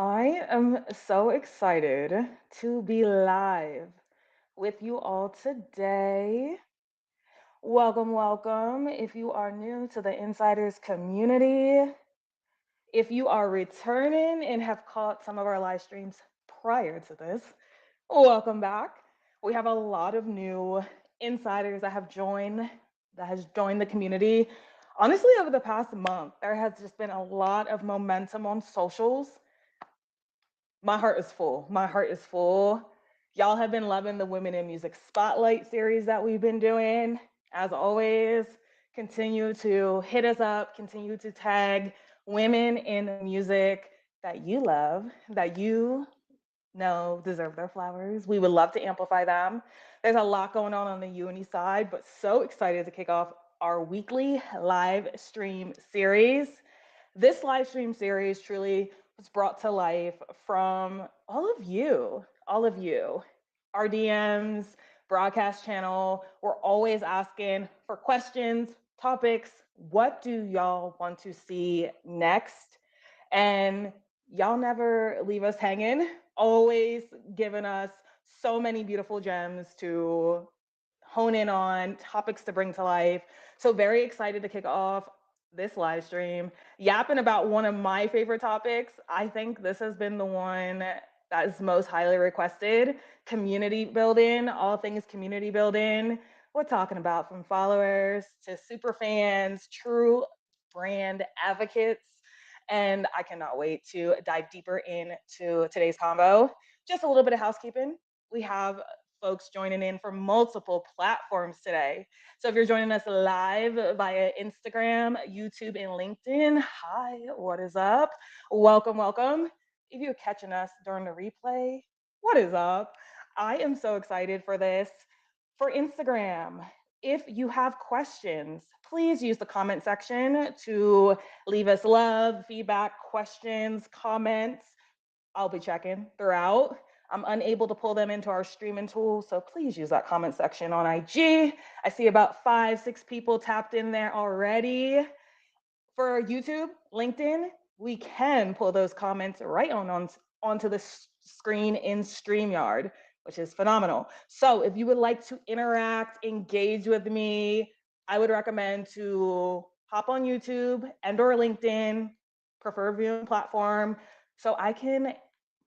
I am so excited to be live with you all today. Welcome, welcome. If you are new to the Insiders community, if you are returning and have caught some of our live streams prior to this, welcome back. We have a lot of new insiders that has joined the community. Honestly, over the past month, there has just been a lot of momentum on socials. My heart is full. My heart is full. Y'all have been loving the Women in Music Spotlight series that we've been doing. As always, continue to hit us up, continue to tag women in music that you love, that you know deserve their flowers. We would love to amplify them. There's a lot going on the uni side, but so excited to kick off our weekly live stream series. This live stream series truly was brought to life from all of you. Our DMs, broadcast channel, we're always asking for questions, topics. What do y'all want to see next? And y'all never leave us hanging, always giving us so many beautiful gems to hone in on, topics to bring to life. So, very excited to kick off this live stream, yapping about one of my favorite topics. I think this has been the one that is most highly requested: community building, all things community building. We're talking about from followers to super fans, true brand advocates. And I cannot wait to dive deeper into today's combo. Just a little bit of housekeeping. We have folks joining in from multiple platforms today. So if you're joining us live via Instagram, YouTube, and LinkedIn, hi, what is up? Welcome, welcome. If you're catching us during the replay, what is up? I am so excited for this. For Instagram, if you have questions, please use the comment section to leave us love, feedback, questions, comments. I'll be checking throughout. I'm unable to pull them into our streaming tool, so please use that comment section on IG. I see about 5, 6 people tapped in there already. For YouTube, LinkedIn, we can pull those comments right onto the screen in StreamYard, which is phenomenal. So if you would like to interact, engage with me, I would recommend to hop on YouTube and or LinkedIn, preferred viewing platform, so I can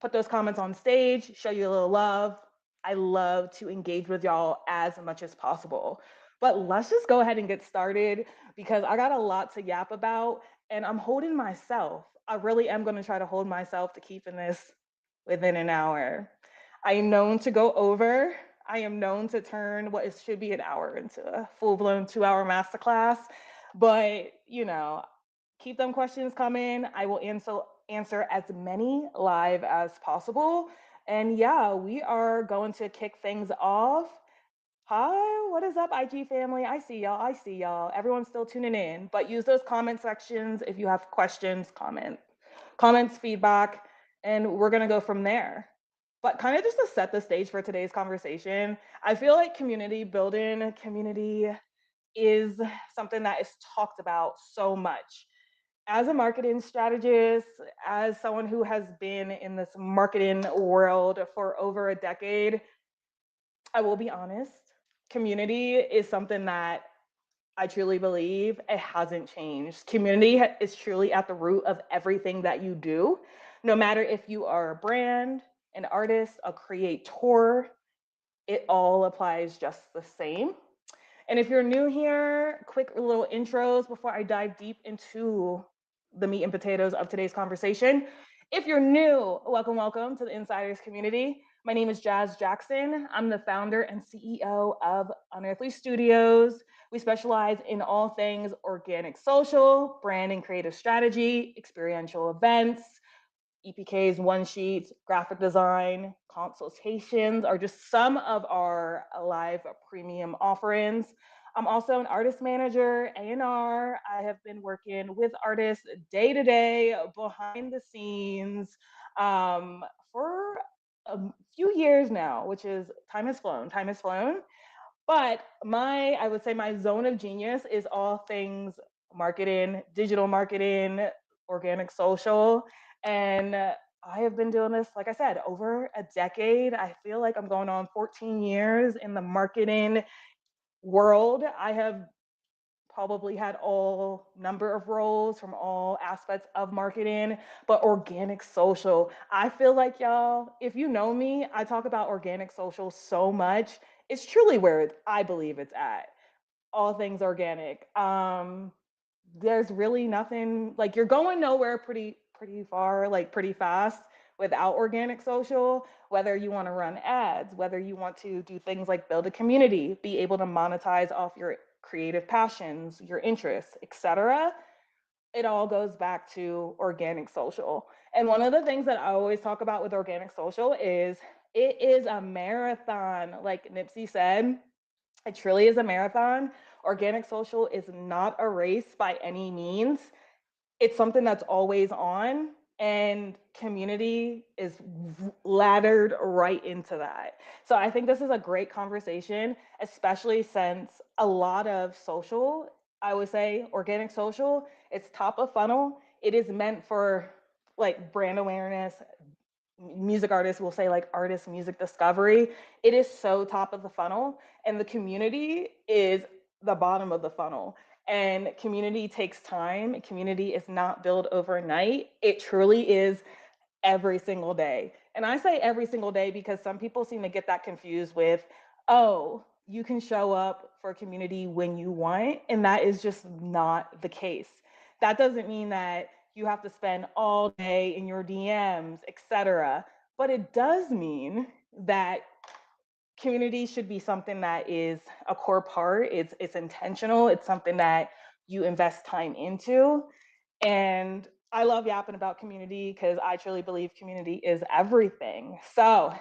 put those comments on stage, show you a little love. I love to engage with y'all as much as possible. But let's just go ahead and get started because I got a lot to yap about and I'm holding myself. I really am going to try to hold myself to keeping this within an hour. I am known to go over. I am known to turn what should be an hour into a full-blown 2-hour masterclass. But, keep them questions coming. I will answer as many live as possible. And yeah, we are going to kick things off. Hi, what is up, IG family? I see y'all. I see y'all. Everyone's still tuning in, but use those comment sections if you have questions, comments, feedback, and we're gonna go from there. But kind of just to set the stage for today's conversation, I feel like community is something that is talked about so much. As a marketing strategist, as someone who has been in this marketing world for over a decade, I will be honest, community is something that I truly believe it hasn't changed. Community is truly at the root of everything that you do, no matter if you are a brand, an artist, a creator, it all applies just the same. And if you're new here, quick little intros before I dive deep into the meat and potatoes of today's conversation. If you're new, welcome, welcome to the Insiders community. My name is Jazz Jackson. I'm the founder and CEO of Unearthly Studios. We specialize in all things organic social, brand and creative strategy, experiential events, EPKs, one sheets, graphic design, consultations are just some of our live premium offerings. I'm also an artist manager, A&R. I have been working with artists day to day, behind the scenes, for a few years now, which is time has flown. Time has flown. But I would say my zone of genius is all things marketing, digital marketing, organic social. And I have been doing this, like I said, over a decade. I feel like I'm going on 14 years in the marketing world. I have probably had all number of roles from all aspects of marketing, but organic social, I feel like, y'all, if you know me, I talk about organic social so much. It's truly where I believe it's at. All things organic. There's really nothing, like, you're going nowhere pretty far, like pretty fast, without organic social. Whether you want to run ads, whether you want to do things like build a community, be able to monetize off your creative passions, your interests, etc., it all goes back to organic social. And one of the things that I always talk about with organic social is it is a marathon. Like Nipsey said, it truly is a marathon. Organic social is not a race by any means. It's something that's always on, and community is laddered right into that. So I think this is a great conversation, especially since a lot of social, I would say organic social, it's top of funnel. It is meant for like brand awareness. Music artists will say like artist music discovery. It is so top of the funnel, and the community is the bottom of the funnel. And community takes time. Community is not built overnight. It truly is every single day. And I say every single day because some people seem to get that confused with, oh, you can show up for a community when you want. And that is just not the case. That doesn't mean that you have to spend all day in your DMs, etc. But it does mean that community should be something that is a core part. It's intentional. It's something that you invest time into. And I love yapping about community because I truly believe community is everything. So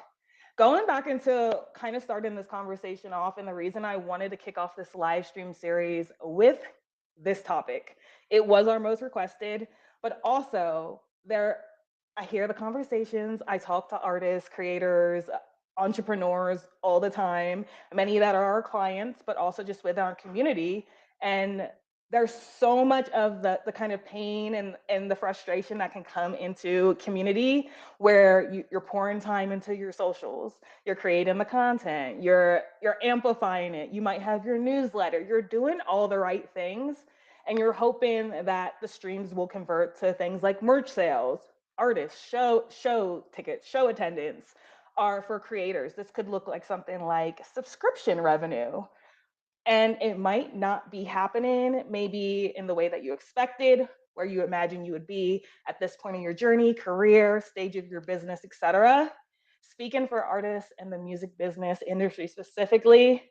going back into kind of starting this conversation off, and the reason I wanted to kick off this live stream series with this topic, it was our most requested, but also there, I hear the conversations. I talk to artists, creators, entrepreneurs all the time, many that are our clients, but also just within our community. And there's so much of the kind of pain and the frustration that can come into community where you're pouring time into your socials, you're creating the content, you're amplifying it, you might have your newsletter, you're doing all the right things, and you're hoping that the streams will convert to things like merch sales, artists, show tickets, show attendance. Are for creators, this could look like something like subscription revenue, and it might not be happening maybe in the way that you expected, where you imagine you would be at this point in your journey, career, stage of your business, etc. Speaking for artists and the music business industry specifically,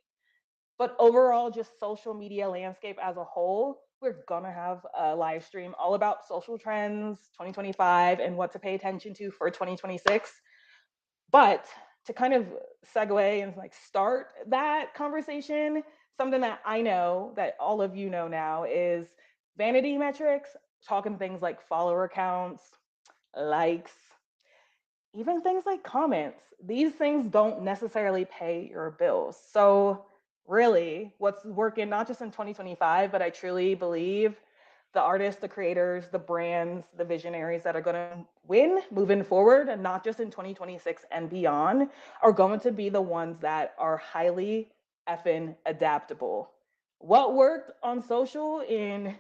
but overall, just social media landscape as a whole, we're gonna have a live stream all about social trends 2025 and what to pay attention to for 2026. But to kind of segue and like start that conversation, something that I know that all of you know now is vanity metrics, talking things like follower counts, likes, even things like comments. These things don't necessarily pay your bills. So, really, what's working not just in 2025, but I truly believe the artists, the creators, the brands, the visionaries that are going to win moving forward, and not just in 2026 and beyond, are going to be the ones that are highly effing adaptable. What worked on social in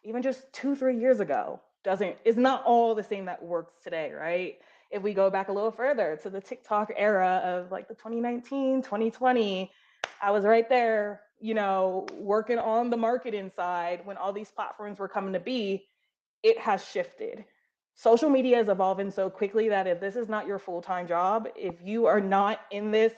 even just 2 3 years ago doesn't is not all the same that works today, right? If we go back a little further to the TikTok era of like the 2019 2020, I was right there, working on the marketing side when all these platforms were coming to be. It has shifted. Social media is evolving so quickly that if this is not your full-time job, if you are not in this,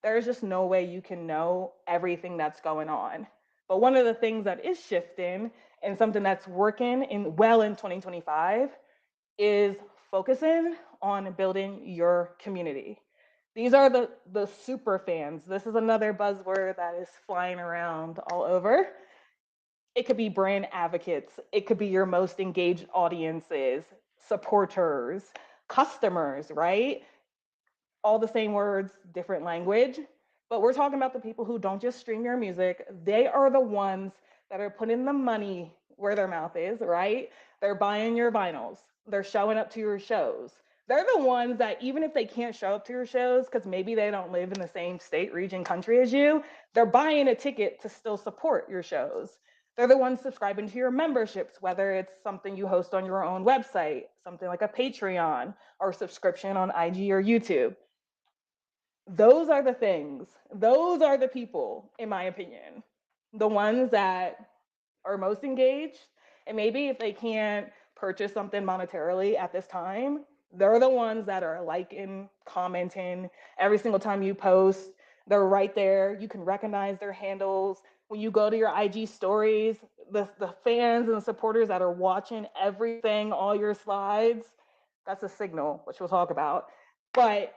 there's just no way you can know everything that's going on. But one of the things that is shifting and something that's working in 2025 is focusing on building your community. These are the super fans. This is another buzzword that is flying around all over. It could be brand advocates, it could be your most engaged audiences, supporters, customers, right? All the same words, different language. But we're talking about the people who don't just stream your music. They are the ones that are putting the money where their mouth is, right? They're buying your vinyls. They're showing up to your shows. They're the ones that, even if they can't show up to your shows because maybe they don't live in the same state, region, country as you, they're buying a ticket to still support your shows. They're the ones subscribing to your memberships, whether it's something you host on your own website, something like a Patreon, or subscription on IG or YouTube. Those are the things, those are the people, in my opinion, the ones that are most engaged. And maybe if they can't purchase something monetarily at this time, they're the ones that are liking, commenting every single time you post. They're right there. You can recognize their handles. When you go to your IG stories, the fans and the supporters that are watching everything, all your slides, that's a signal, which we'll talk about. But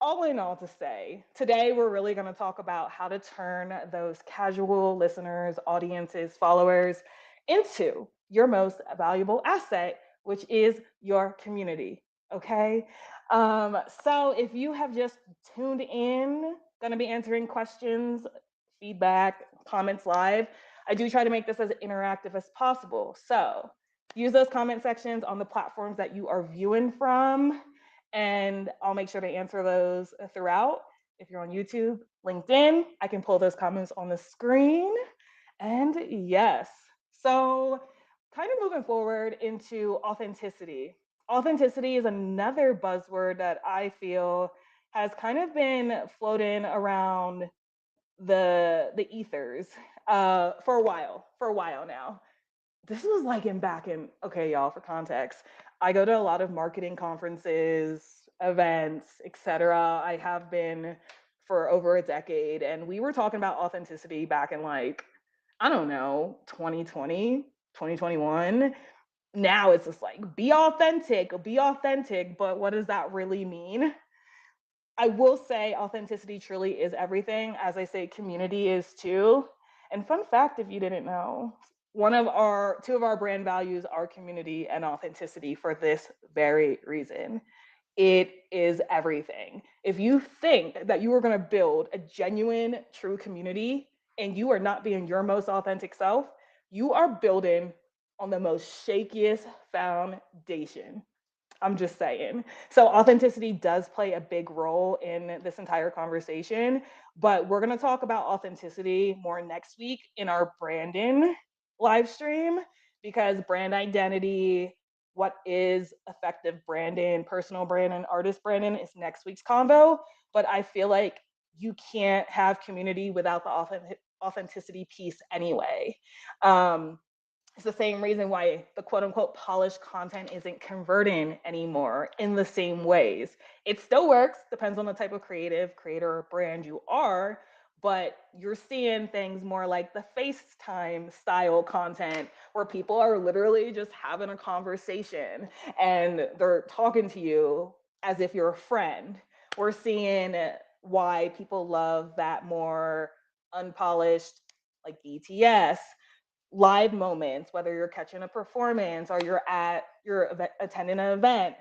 all in all, to say, today we're really going to talk about how to turn those casual listeners, audiences, followers into your most valuable asset, which is your community. Okay. So if you have just tuned in, going to be answering questions, feedback, comments live. I do try to make this as interactive as possible. So use those comment sections on the platforms that you are viewing from, and I'll make sure to answer those throughout. If you're on YouTube, LinkedIn, I can pull those comments on the screen. And yes, so kind of moving forward into authenticity. Authenticity is another buzzword that I feel has kind of been floating around the ethers for a while now. This was like in back in, okay, y'all, for context, I go to a lot of marketing conferences, events, etc. I have been for over a decade, and we were talking about authenticity back in, like, I don't know, 2020, 2021. Now it's just like, be authentic, but what does that really mean? I will say authenticity truly is everything. As I say, community is too. And fun fact, if you didn't know, two of our brand values are community and authenticity for this very reason. It is everything. If you think that you are going to build a genuine, true community and you are not being your most authentic self, you are building on the most shakiest foundation. I'm just saying. So authenticity does play a big role in this entire conversation, but we're going to talk about authenticity more next week in our Brandon live stream, because brand identity, what is effective branding, personal branding, artist branding is next week's combo. But I feel like you can't have community without the authenticity piece anyway. Um, it's the same reason why the quote unquote polished content isn't converting anymore in the same ways. It still works, depends on the type of creative, creator, or brand you are, but you're seeing things more like the FaceTime style content where people are literally just having a conversation and they're talking to you as if you're a friend. We're seeing why people love that more unpolished, like BTS live moments, whether you're catching a performance or you're attending an event.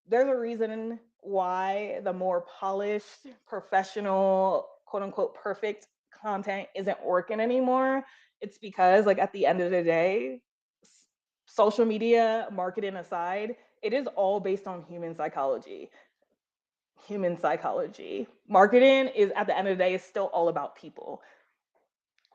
There's a reason why the more polished, professional, quote unquote perfect content isn't working anymore. It's because, like, at the end of the day, social media marketing aside, it is all based on human psychology. Human psychology. Marketing is, at the end of the day, is still all about people.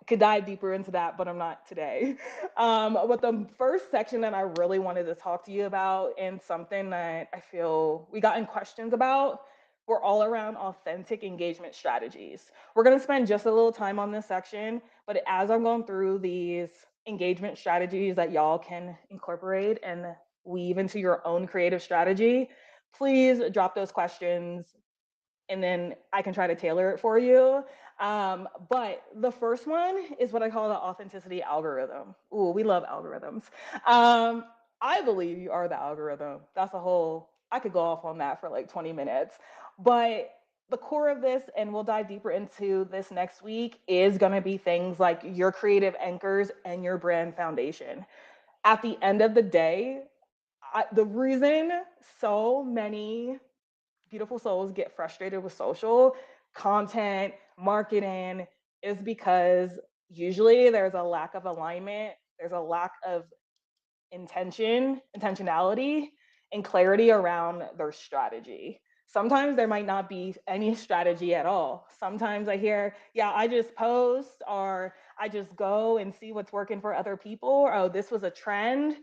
Could dive deeper into that, but I'm not today. But the first section that I really wanted to talk to you about, and something that I feel we got in questions about, were all around authentic engagement strategies. We're going to spend just a little time on this section, but as I'm going through these engagement strategies that y'all can incorporate and weave into your own creative strategy, please drop those questions and then I can try to tailor it for you. But the first one is what I call the authenticity algorithm. Ooh, we love algorithms. Um, I believe you are the algorithm. That's a whole, I could go off on that for like 20 minutes. But the core of this, and we'll dive deeper into this next week, is going to be things like your creative anchors and your brand foundation. At the end of the day, the reason so many beautiful souls get frustrated with social content, marketing, is because usually there's a lack of alignment There's a lack of intentionality, and clarity around their strategy. Sometimes there might not be any strategy at all. Sometimes I hear, yeah, I just post, or I just go and see what's working for other people. Or, oh, this was a trend.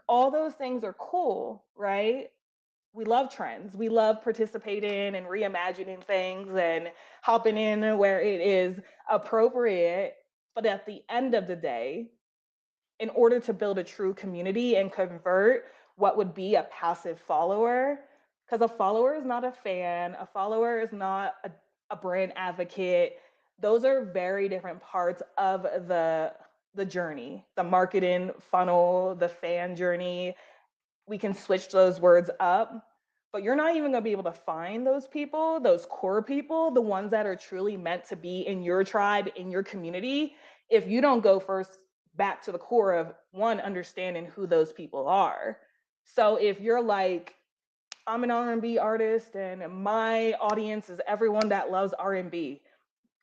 All those things are cool, right? We love trends. We love participating and reimagining things and hopping in where it is appropriate. But at the end of the day, in order to build a true community and convert what would be a passive follower, because a follower is not a fan, a follower is not a brand advocate. Those are very different parts of the journey, the marketing funnel, the fan journey. We can switch those words up, but you're not even going to be able to find those people, those core people, the ones that are truly meant to be in your tribe, in your community, if you don't go first back to the core of one, understanding who those people are. So if you're like, I'm an R&B artist and my audience is everyone that loves R&B,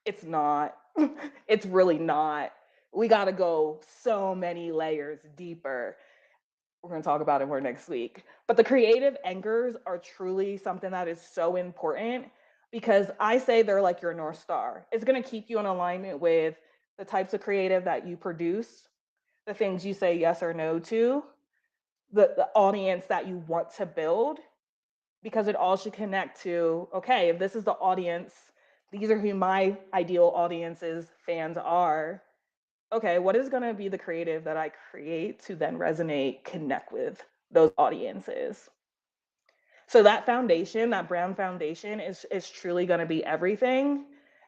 it's not. It's really not. We got to go so many layers deeper. We're going to talk about it more next week. But the creative anchors are truly something that is so important, because I say they're like your North Star. It's going to keep you in alignment with the types of creative that you produce, the things you say yes or no to, the audience that you want to build, because it all should connect to, okay, if this is the audience, these are who my ideal audiences, fans are. Okay, what is going to be the creative that I create to then resonate, connect with those audiences? So that foundation, that brand foundation, is truly going to be everything.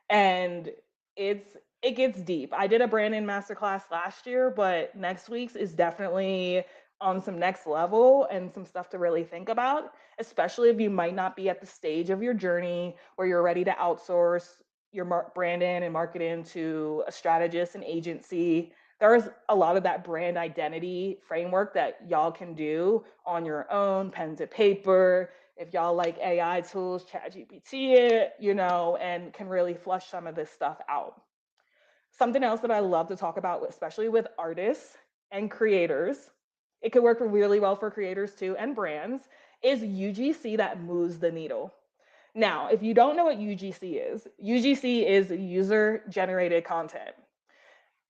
And it gets deep. I did a branding masterclass last year, but next week's is definitely on some next level and some stuff to really think about, especially if you might not be at the stage of your journey where you're ready to outsource your branding and marketing to a strategist and agency. There's a lot of that brand identity framework that y'all can do on your own, pen to paper. If y'all like AI tools, ChatGPT it, and can really flush some of this stuff out. Something else that I love to talk about, especially with artists and creators, it could work really well for creators too and brands, is UGC that moves the needle. Now, if you don't know what UGC is user generated content.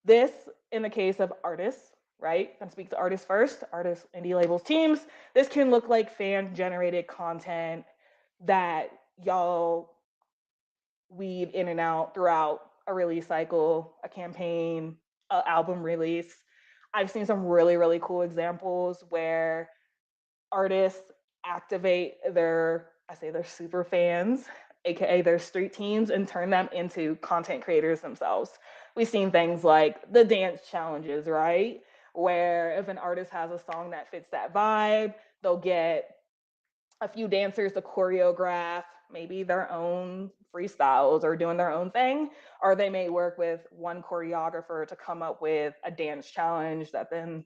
This, in the case of artists, right? I'm speak to artists first, artists, indie labels, teams. This can look like fan generated content that y'all weave in and out throughout a release cycle, a campaign, an album release. I've seen some really, really cool examples where artists activate I say their super fans, aka their street teams, and turn them into content creators themselves. We've seen things like the dance challenges, right? Where if an artist has a song that fits that vibe, they'll get a few dancers to choreograph maybe their own freestyles or doing their own thing, or they may work with one choreographer to come up with a dance challenge that then,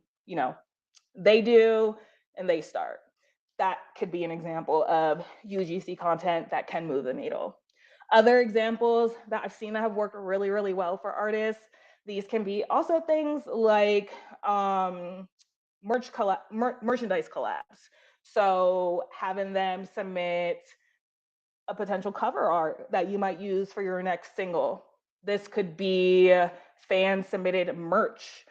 they do and they start. That could be an example of UGC content that can move the needle. Other examples that I've seen that have worked really, really well for artists, these can be also things like merchandise collabs. So having them submit a potential cover art that you might use for your next single. This could be fan submitted merch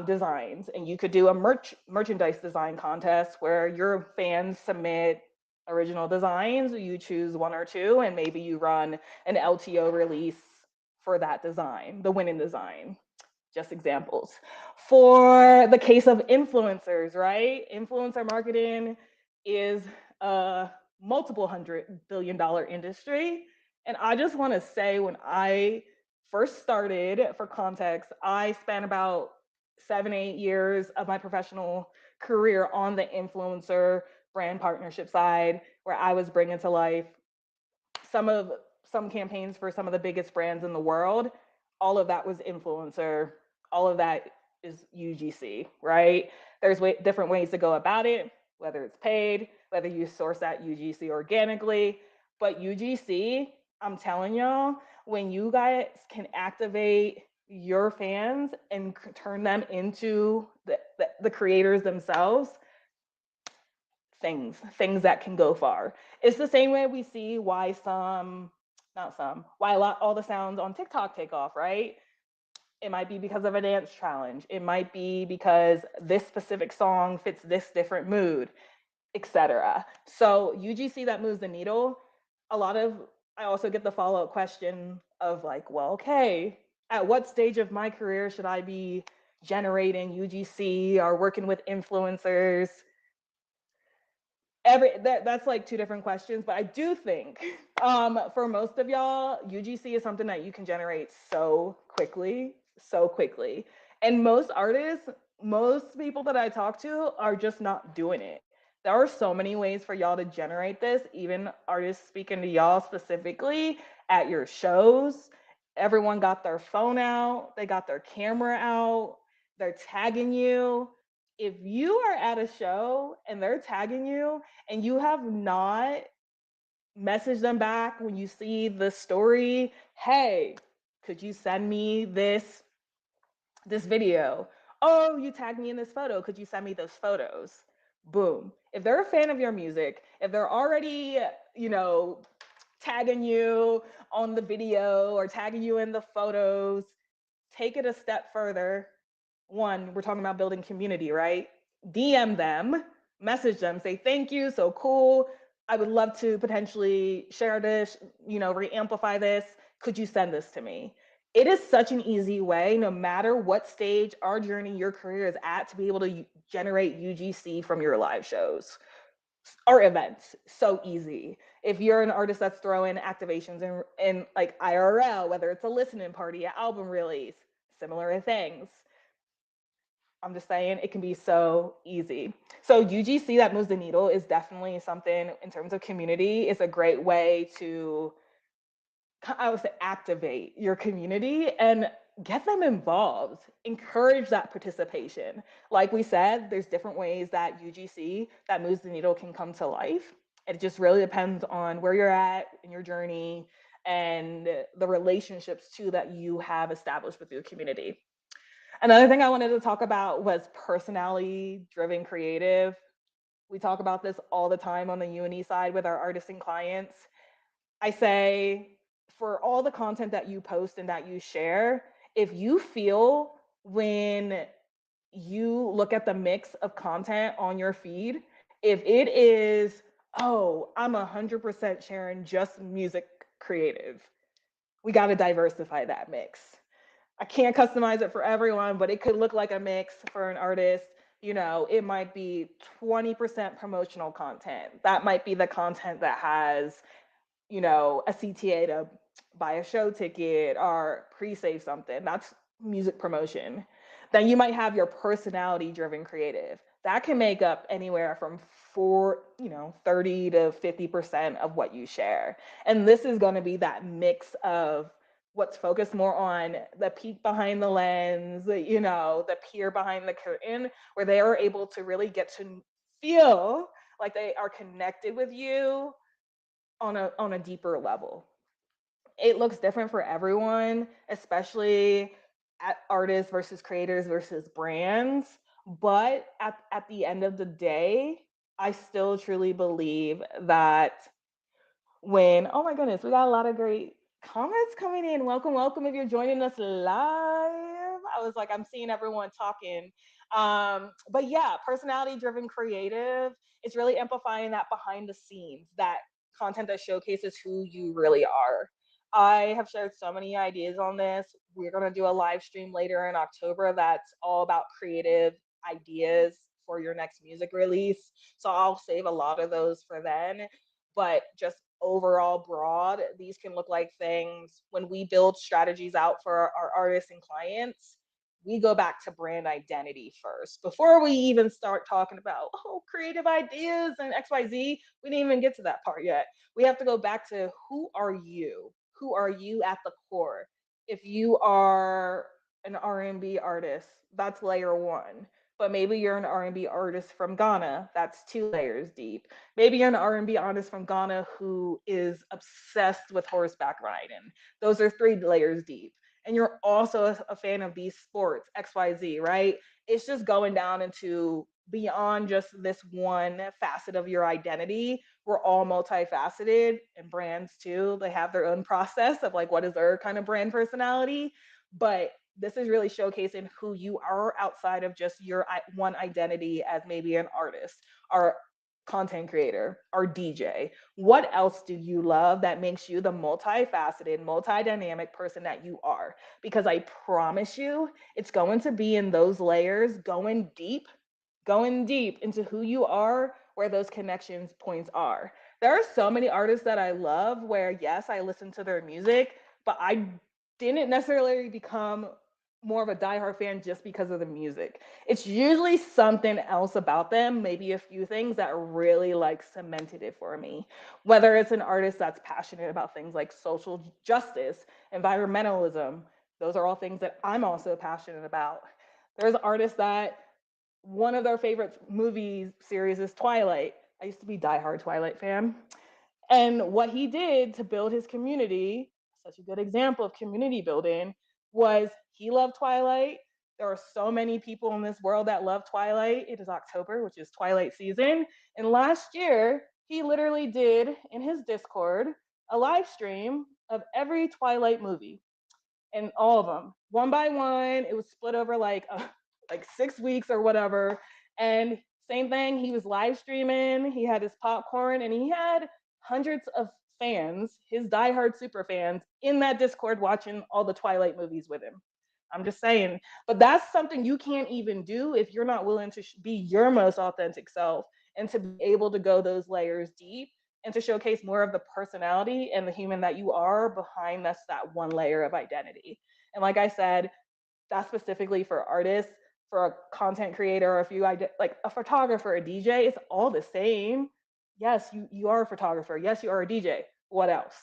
designs, and you could do a merchandise design contest where your fans submit original designs. You choose one or two, and maybe you run an LTO release for that design, the winning design. Just examples. For the case of influencers, right? Influencer marketing is a multiple $100 billion industry. And I just want to say, when I first started, for context, I spent about 7, 8 years of my professional career on the influencer brand partnership side, where I was bringing to life some campaigns for some of the biggest brands in the world. All of that was influencer. All of that is UGC, right? There's different ways to go about it, whether it's paid, whether you source that UGC organically. But UGC, I'm telling y'all, when you guys can activate your fans and turn them into the creators themselves, things that can go far. It's the same way we see why why all the sounds on TikTok take off, right? It might be because of a dance challenge. It might be because this specific song fits this different mood, etc. So UGC that moves the needle. A lot of I also get the follow-up question of like, well, okay, at what stage of my career should I be generating UGC or working with influencers? That's like two different questions, but I do think for most of y'all, UGC is something that you can generate so quickly. And most artists, most people that I talk to are just not doing it. There are so many ways for y'all to generate this, even artists speaking to y'all specifically at your shows. Everyone got their phone out, they got their camera out, they're tagging you. If you are at a show and they're tagging you and you have not messaged them back when you see the story, hey, could you send me this video? Oh, you tagged me in this photo. Could you send me those photos? Boom. If they're a fan of your music, if they're already, you know, tagging you on the video or tagging you in the photos, take it a step further. One, we're talking about building community, right? DM them, message them, say thank you, so cool. I would love to potentially share this, re-amplify this. Could you send this to me? It is such an easy way, no matter what stage our journey, your career is at, to be able to generate UGC from your live shows or events. So easy. If you're an artist that's throwing activations in like IRL, whether it's a listening party, an album release, similar things. I'm just saying it can be so easy. So UGC that moves the needle is definitely something in terms of community. It's a great way to, I would say, activate your community and get them involved. Encourage that participation. Like we said, there's different ways that UGC that moves the needle can come to life. It just really depends on where you're at in your journey and the relationships too that you have established with your community. Another thing I wanted to talk about was personality driven creative. We talk about this all the time on the UNE side with our artists and clients. I say for all the content that you post and that you share, if you feel when you look at the mix of content on your feed, if it is, oh, I'm 100% sharing just music creative, we got to diversify that mix. I can't customize it for everyone, but it could look like a mix for an artist. It might be 20% promotional content. That might be the content that has, a CTA to buy a show ticket or pre-save something. That's music promotion. Then you might have your personality driven creative. That can make up anywhere from 30 to 50% of what you share. And this is going to be that mix of what's focused more on the peek behind the lens, the peer behind the curtain, where they are able to really get to feel like they are connected with you on a deeper level. It looks different for everyone, especially at artists versus creators versus brands. But at the end of the day, I still truly believe that oh my goodness, we got a lot of great comments coming in. Welcome, welcome if you're joining us live. I was like, I'm seeing everyone talking. But yeah, personality driven creative, it's really amplifying that behind the scenes, that content that showcases who you really are. I have shared so many ideas on this. We're going to do a live stream later in October that's all about creative ideas for your next music release. So I'll save a lot of those for then. But just overall broad, these can look like things when we build strategies out for our artists and clients. We go back to brand identity first before we even start talking about, oh, creative ideas and XYZ. We didn't even get to that part yet. We have to go back to who are you? Who are you at the core? If you are an R&B artist, that's layer one. But maybe you're an R&B artist from Ghana, that's 2 layers deep. Maybe you're an R&B artist from Ghana who is obsessed with horseback riding. Those are 3 layers deep. and you're also a fan of these sports, XYZ, right? It's just going down into beyond just this one facet of your identity. We're all multifaceted, and brands too. They have their own process of like what is their kind of brand personality. But this is really showcasing who you are outside of just your one identity as maybe an artist or content creator or DJ. What else do you love that makes you the multifaceted, multi-dynamic person that you are? Because I promise you, it's going to be in those layers, going deep into who you are, where those connections points are. There are so many artists that I love where, yes, I listen to their music, but I didn't necessarily become more of a diehard fan just because of the music. It's usually something else about them, maybe a few things that really like cemented it for me. Whether it's an artist that's passionate about things like social justice, environmentalism, those are all things that I'm also passionate about. There's artists that one of their favorite movie series is Twilight. I used to be a diehard Twilight fan. And what he did to build his community, such a good example of community building, was he loved Twilight. There are so many people in this world that love Twilight. It is October, which is Twilight season. And last year, he literally did in his Discord a live stream of every Twilight movie and all of them one by one. It was split over like 6 weeks or whatever. And same thing, he was live streaming. He had his popcorn, and he had hundreds of fans, his diehard super fans, in that Discord watching all the Twilight movies with him. I'm just saying, but that's something you can't even do if you're not willing to be your most authentic self and to be able to go those layers deep and to showcase more of the personality and the human that you are behind that one layer of identity. And like I said, that's specifically for artists, for a content creator, or if you like a photographer, a DJ, it's all the same. Yes, you are a photographer. Yes, you are a DJ. What else?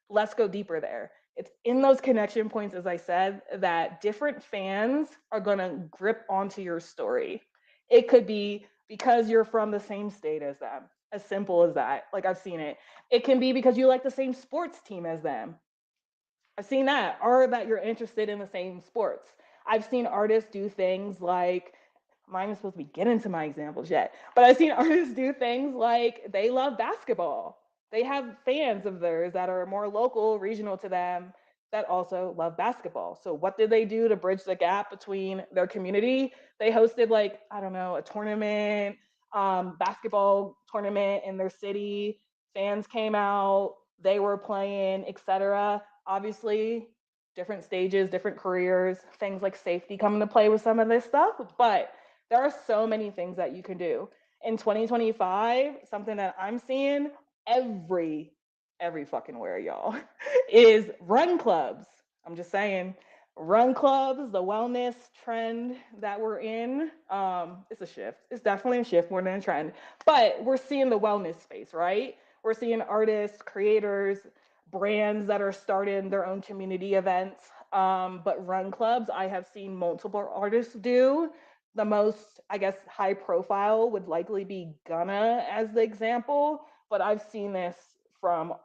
Let's go deeper there. It's in those connection points, as I said, that different fans are going to grip onto your story. It could be because you're from the same state as them, as simple as that. Like I've seen it. It can be because you like the same sports team as them. I've seen that, or that you're interested in the same sports. I've seen artists do things like, I'm not even supposed to be getting into my examples yet, but I've seen artists do things like they love basketball. They have fans of theirs that are more local, regional to them that also love basketball. So what did they do to bridge the gap between their community? They hosted like, I don't know, a tournament, basketball tournament in their city. Fans came out, they were playing, etc. Obviously, different stages, different careers, things like safety come into play with some of this stuff, but there are so many things that you can do. In 2025, something that I'm seeing every fucking where, y'all, is run clubs. I'm just saying, run clubs, the wellness trend that we're in, it's a shift. It's definitely a shift more than a trend, but we're seeing the wellness space, right? We're seeing artists, creators, brands that are starting their own community events. But run clubs, I have seen multiple artists do. The most, I guess, high profile would likely be Gunna as the example, but I've seen this from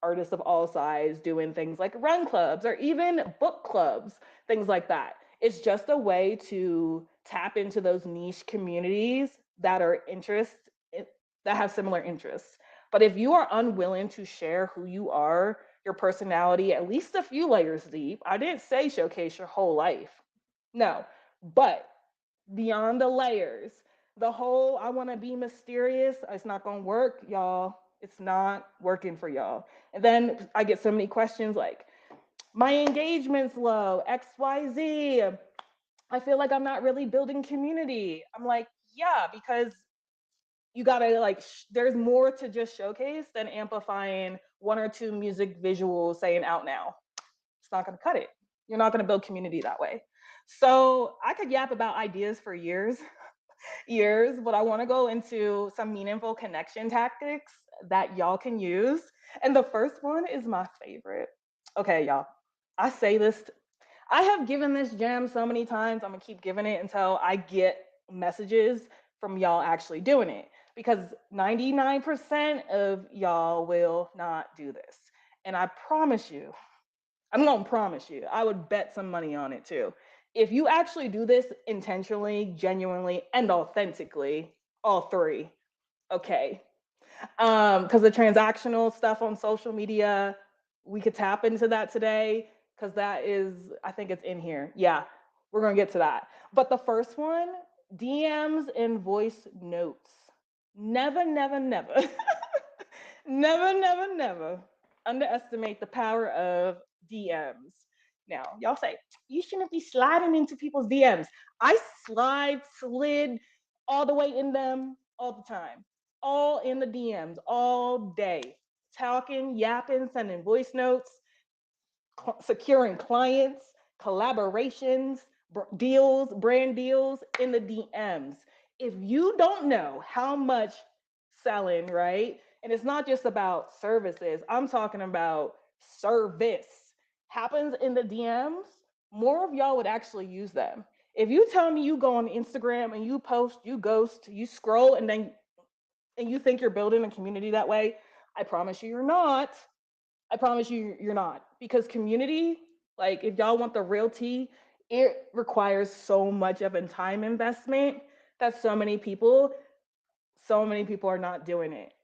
artists of all size doing things like run clubs or even book clubs, things like that. It's just a way to tap into those niche communities that are that have similar interests. But if you are unwilling to share who you are, your personality, at least a few layers deep, I didn't say showcase your whole life. No, but beyond the layers, the whole I want to be mysterious, it's not going to work, y'all. It's not working for y'all. And then I get so many questions like, my engagement's low, XYZ. I feel like I'm not really building community. I'm like, yeah, because you gotta like, there's more to just showcase than amplifying one or two music visuals saying out now. It's not gonna cut it. You're not gonna build community that way. So I could yap about ideas for years, but I want to go into some meaningful connection tactics that y'all can use. And the first one is my favorite. Okay, y'all. I say this, I have given this gem so many times. I'm going to keep giving it until I get messages from y'all actually doing it because 99% of y'all will not do this. And I promise you, I'm gonna promise you, I would bet some money on it too. If you actually do this intentionally, genuinely, and authentically, all three, okay. Because the transactional stuff on social media, we could tap into that today because that is, I think it's in here. Yeah, we're gonna get to that. But the first one, DMs and voice notes. Never, never, never, never, never, never underestimate the power of DMs. Now, y'all say, you shouldn't be sliding into people's DMs. I slid all the way in them all the time, all in the DMs, all day, talking, yapping, sending voice notes, securing clients, collaborations, deals, brand deals in the DMs. If you don't know how much selling, right? And it's not just about services, I'm talking about service happens in the DMs, more of y'all would actually use them. If you tell me you go on Instagram and you post, you ghost, you scroll, and you think you're building a community that way, I promise you you're not. I promise you, you're not. Because community, like if y'all want the real tea, it requires so much of a time investment that so many people are not doing it.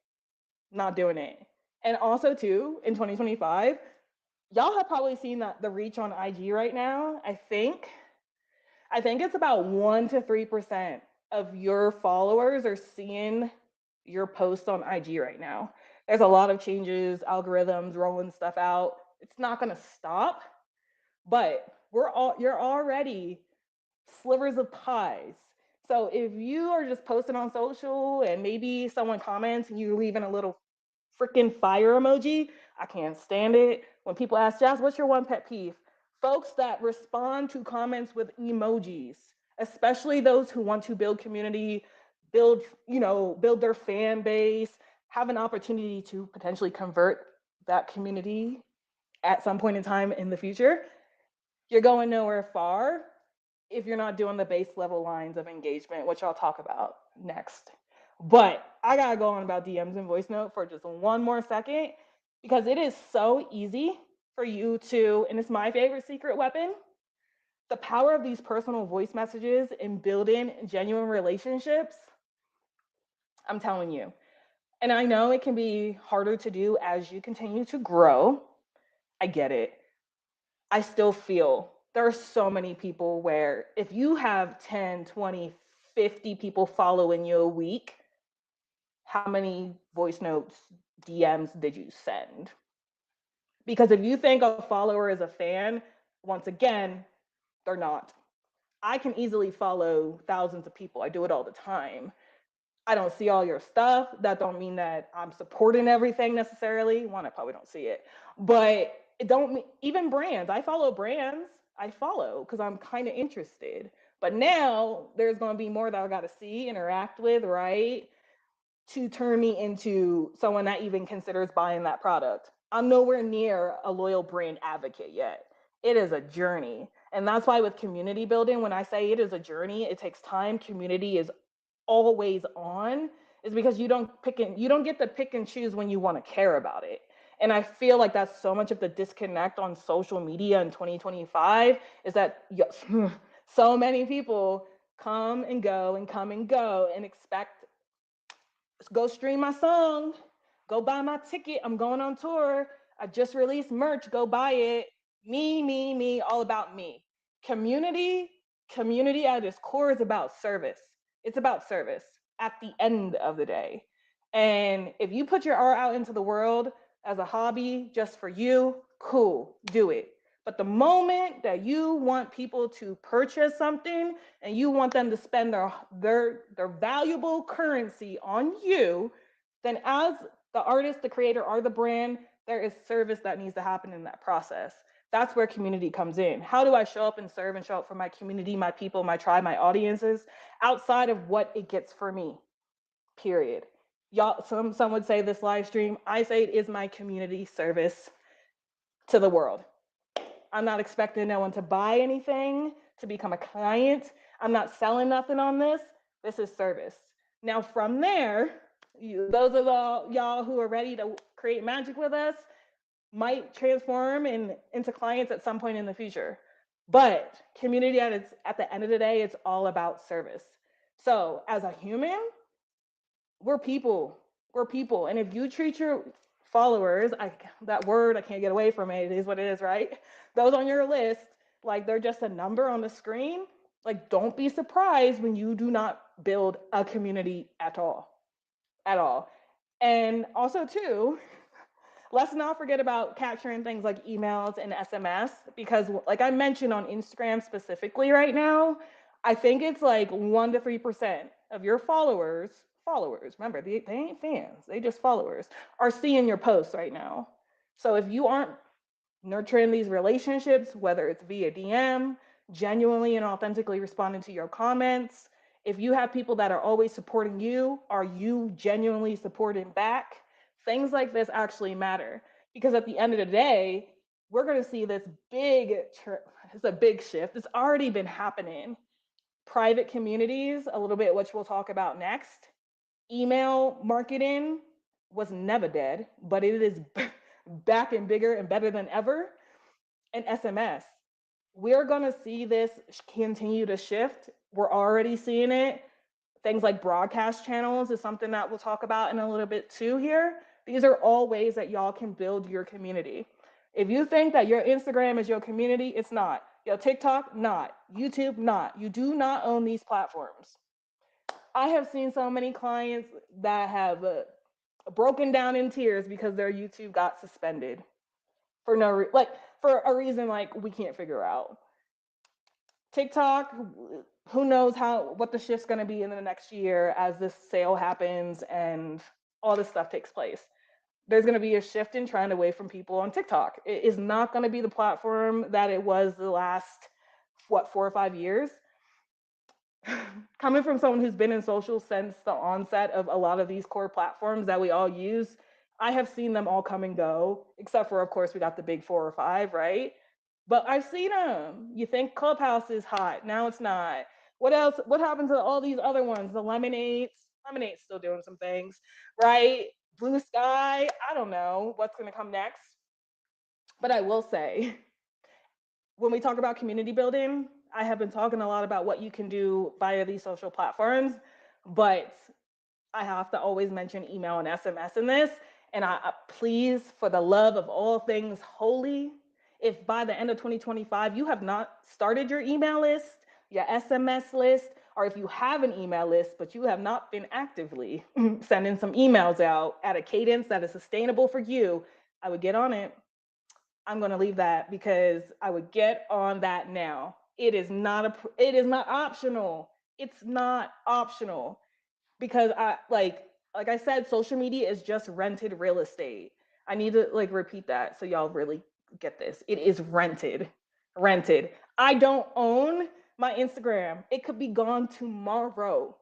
Not doing it. And also too, in 2025, y'all have probably seen that the reach on IG right now, I think it's about 1 to 3% of your followers are seeing your post on IG right now. There's a lot of changes, algorithms rolling stuff out. It's not going to stop, but you're already slivers of pies. So if you are just posting on social and maybe someone comments and you're leaving a little freaking fire emoji, I can't stand it. When people ask, Jazz, what's your one pet peeve? Folks that respond to comments with emojis, especially those who want to build community, build their fan base, have an opportunity to potentially convert that community at some point in time in the future. You're going nowhere far if you're not doing the base level lines of engagement, which I'll talk about next. But I gotta go on about DMs and voice note for just one more second because it is so easy for you to, and it's my favorite secret weapon, the power of these personal voice messages in building genuine relationships. I'm telling you. And I know it can be harder to do as you continue to grow. I get it. I still feel there are so many people where if you have 10, 20, 50 people following you a week, how many voice notes, DMs did you send? Because if you think a follower is a fan, once again, they're not. I can easily follow thousands of people. I do it all the time. I don't see all your stuff. That don't mean that I'm supporting everything necessarily. One, I probably don't see it, but it don't mean even brands. I follow brands. I follow because I'm kind of interested. But now there's going to be more that I got to see, interact with, right? To turn me into someone that even considers buying that product. I'm nowhere near a loyal brand advocate yet. It is a journey. And that's why with community building, when I say it is a journey, it takes time. Community is always on, is because you don't get to pick and choose when you want to care about it. And I feel like that's so much of the disconnect on social media in 2025 is that so many people come and go and come and go and expect go stream my song, go buy my ticket. I'm going on tour. I just released merch. Go buy it. Me, all about me. Community, community at its core is about service. It's about service at the end of the day. And if you put your art out into the world as a hobby just for you, cool, do it. But the moment that you want people to purchase something and you want them to spend their valuable currency on you, then as the artist, the creator, or the brand, there is service that needs to happen in that process. That's where community comes in. How do I show up and serve and show up for my community, my people, my tribe, my audiences, outside of what it gets for me? Period. Y'all, some would say this live stream. I say it is my community service to the world. I'm not expecting no one to buy anything, to become a client. I'm not selling nothing on this. This is service. Now, from there, those of y'all who are ready to create magic with us, might transform into clients at some point in the future. But community at the end of the day, it's all about service. So as a human, we're people. We're people. And if you treat your followers, that word, I can't get away from it. It is what it is, right? Those on your list, like they're just a number on the screen. Like, don't be surprised when you do not build a community at all. At all. And also, too, let's not forget about capturing things like emails and SMS because, like I mentioned on Instagram specifically right now, I think it's like 1 to 3% of your followers, remember, they ain't fans, they just followers, are seeing your posts right now. So if you aren't nurturing these relationships, whether it's via DM, genuinely and authentically responding to your comments. If you have people that are always supporting you, are you genuinely supporting back? Things like this actually matter because at the end of the day, we're going to see this it's a big shift. It's already been happening. Private communities, a little bit, which we'll talk about next. Email marketing was never dead, but it is back and bigger and better than ever. And SMS. We're going to see this continue to shift. We're already seeing it. Things like broadcast channels is something that we'll talk about in a little bit too here. These are all ways that y'all can build your community. If you think that your Instagram is your community, it's not. Your TikTok, not. YouTube, not. You do not own these platforms. I have seen so many clients that have broken down in tears because their YouTube got suspended for for a reason like we can't figure out. TikTok, who knows what the shift's going to be in the next year as this sale happens and all this stuff takes place. There's going to be a shift in trend away from people on TikTok. It is not going to be the platform that it was the last 4 or 5 years. Coming from someone who's been in social since the onset of a lot of these core platforms that we all use, I have seen them all come and go, except for, of course, we got the big 4 or 5, right? But I've seen them. You think Clubhouse is hot. Now it's not. What else? What happened to all these other ones? The Lemonades. Lemonade's still doing some things, right? Blue Sky. I don't know what's going to come next. But I will say, when we talk about community building, I have been talking a lot about what you can do via these social platforms, but I have to always mention email and SMS in this. And please, for the love of all things holy, if by the end of 2025 you have not started your email list, your SMS list, or if you have an email list but you have not been actively sending some emails out at a cadence that is sustainable for you, I would get on it. I'm going to leave that because I would get on that now. It is not optional. It's not optional because like I said, social media is just rented real estate. I need to like repeat that so y'all really get this. It is rented. Rented. I don't own my Instagram. It could be gone tomorrow.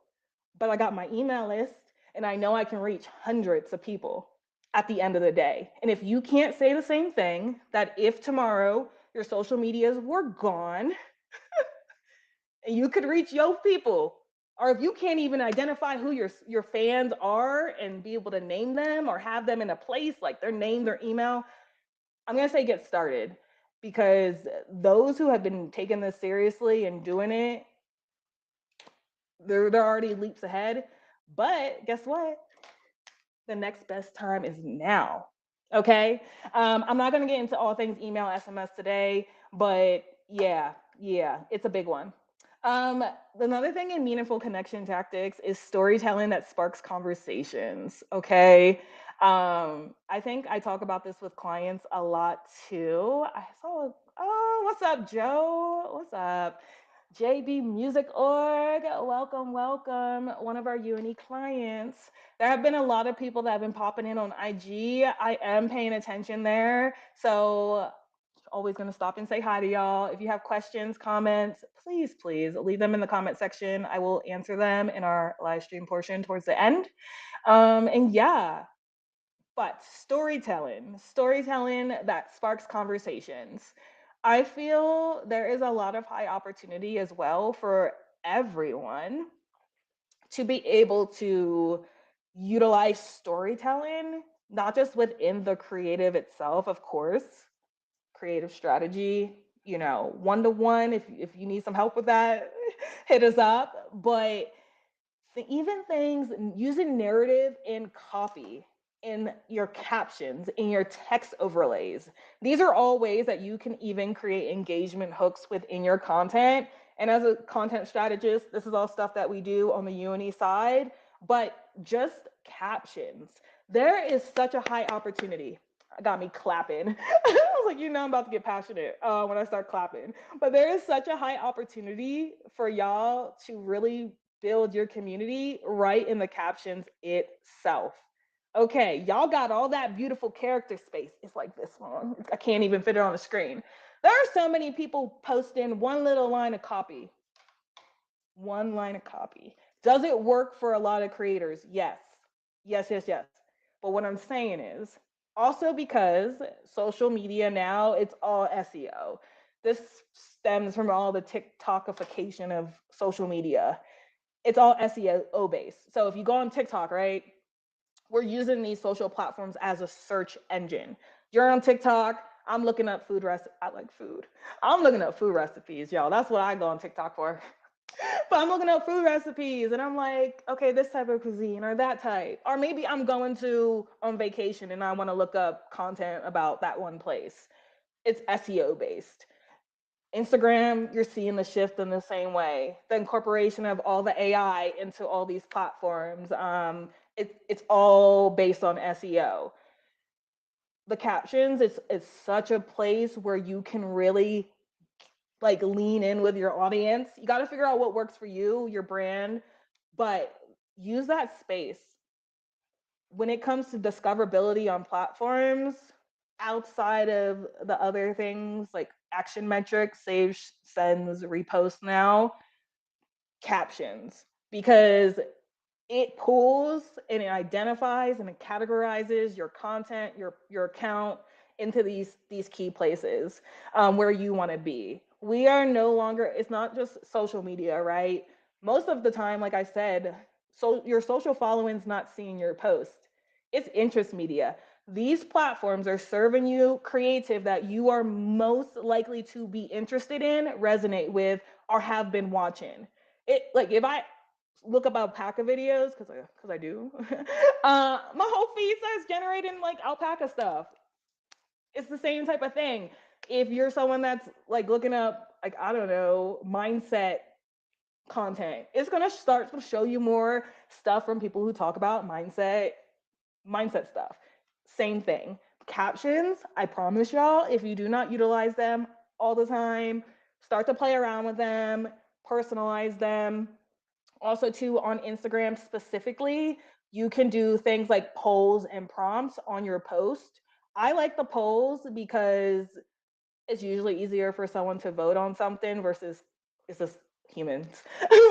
But I got my email list and I know I can reach hundreds of people at the end of the day. And if you can't say the same thing, that if tomorrow your social medias were gone and you could reach your people, or if you can't even identify who your fans are and be able to name them or have them in a place like their name, their email, I'm gonna say get started because those who have been taking this seriously and doing it, they're already leaps ahead. But guess what? The next best time is now. Okay. I'm not going to get into all things email, SMS today, but yeah, it's a big one. Um, Another thing in meaningful connection tactics is storytelling that sparks conversations. Okay. I think I talk about this with clients a lot too. Oh, what's up, Joe? What's up? JB Music Org, welcome, welcome. One of our uni clients. There have been a lot of people that have been popping in on IG. I am paying attention there. So always going to stop and say hi to y'all. If you have questions, comments, please leave them in the comment section. I will answer them in our live stream portion towards the end. And yeah, but storytelling that sparks conversations. I feel there is a lot of high opportunity as well for everyone to be able to utilize storytelling not just within the creative itself, of course, creative strategy, you know, one to one. If you need some help with that, hit us up. But even things using narrative in copy, in your captions, in your text overlays. These are all ways that you can even create engagement hooks within your content. And as a content strategist, this is all stuff that we do on the UNE side, but just captions. There is such a high opportunity. Got me clapping. I was like, you know, I'm about to get passionate when I start clapping. But there is such a high opportunity for y'all to really build your community right in the captions itself. Okay, y'all got all that beautiful character space. It's like this one. I can't even fit it on the screen. There are so many people posting one little line of copy. One line of copy. Does it work for a lot of creators? Yes. Yes, yes, yes. But what I'm saying is also because social media now, it's all SEO. This stems from all the TikTokification of social media. It's all SEO based. So if you go on TikTok, right, we're using these social platforms as a search engine. You're on TikTok. I'm looking up food recipes. I like food. I'm looking up food recipes, y'all. That's what I go on TikTok for. But I'm looking up food recipes and I'm like, okay, this type of cuisine or that type. Or maybe I'm going to on vacation and I want to look up content about that one place. It's SEO based. Instagram, you're seeing the shift in the same way. The incorporation of all the AI into all these platforms. It's all based on SEO. The captions, it's such a place where you can really like lean in with your audience. You got to figure out what works for you, your brand, but use that space. When it comes to discoverability on platforms, outside of the other things like action metrics, saves, sends, reposts now, captions, because it pulls and it identifies and it categorizes your content, your account into these key places where you want to be. We are no longer. It's not just social media, right? Most of the time, like I said, so your social following's not seeing your post. It's interest media. These platforms are serving you creative that you are most likely to be interested in, resonate with, or have been watching. It like if I look up alpaca videos because I do. My whole feed says generating like alpaca stuff. It's the same type of thing. If you're someone that's like looking up like I don't know mindset content, it's gonna start to show you more stuff from people who talk about mindset stuff. Same thing. Captions, I promise y'all, if you do not utilize them all the time, start to play around with them, personalize them, also too on Instagram specifically, you can do things like polls and prompts on your post. I like the polls because it's usually easier for someone to vote on something versus it's just humans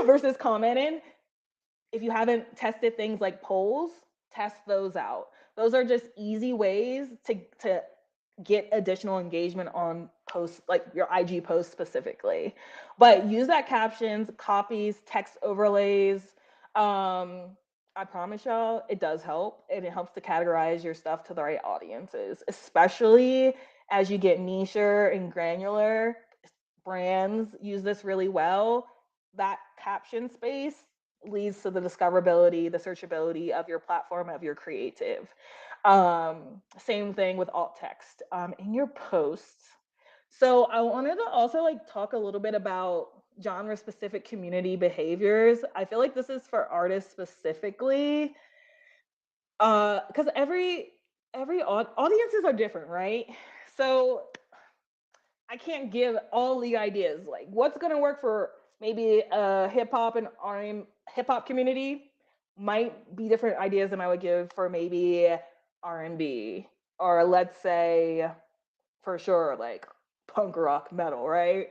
versus commenting. If you haven't tested things like polls, test those out. Those are just easy ways to get additional engagement on posts like your IG posts specifically. But use that captions, copies, text overlays. I promise y'all, it does help and it helps to categorize your stuff to the right audiences, especially as you get nicher and granular. Brands use this really well. That caption space leads to the discoverability, the searchability of your platform, of your creative. Same thing with alt text in your posts. So I wanted to also like talk a little bit about genre specific community behaviors. I feel like this is for artists specifically because every audiences are different, right? So I can't give all the ideas. Like what's gonna work for maybe a hip hop and R hip hop community might be different ideas than I would give for maybe R&B or let's say for sure like punk rock metal, right?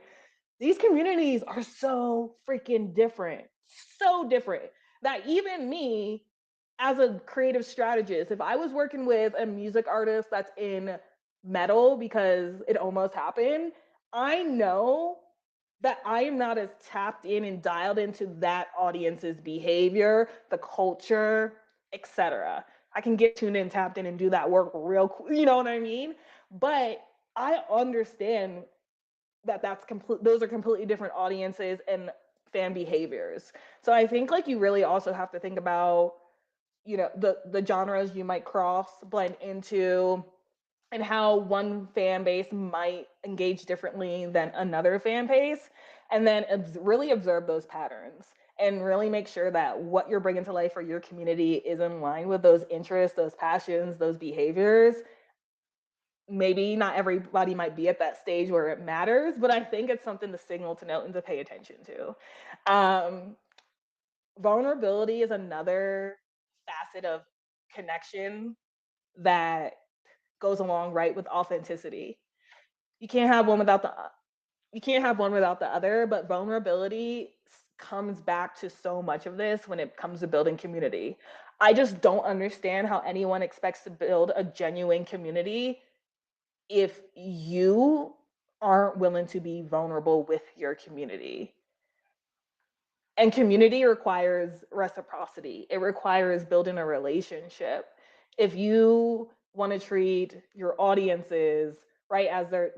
These communities are so freaking different, so different that even me as a creative strategist, if I was working with a music artist that's in metal because it almost happened, I know that I am not as tapped in and dialed into that audience's behavior, the culture, etc. I can get tuned in, tapped in, and do that work real quick. You know what I mean? But I understand that those are completely different audiences and fan behaviors. So I think like you really also have to think about, you know, the genres you might cross blend into, and how one fan base might engage differently than another fan base, and then really observe those patterns and really make sure that what you're bringing to life for your community is in line with those interests, those passions, those behaviors. Maybe not everybody might be at that stage where it matters, but I think it's something to signal, to note, and to pay attention to. Vulnerability is another facet of connection that goes along right with authenticity. You can't have one without the you can't have one without the other, but vulnerability comes back to so much of this when it comes to building community. I just don't understand how anyone expects to build a genuine community if you aren't willing to be vulnerable with your community. And community requires reciprocity. It requires building a relationship. If you want to treat your audiences, right, as they're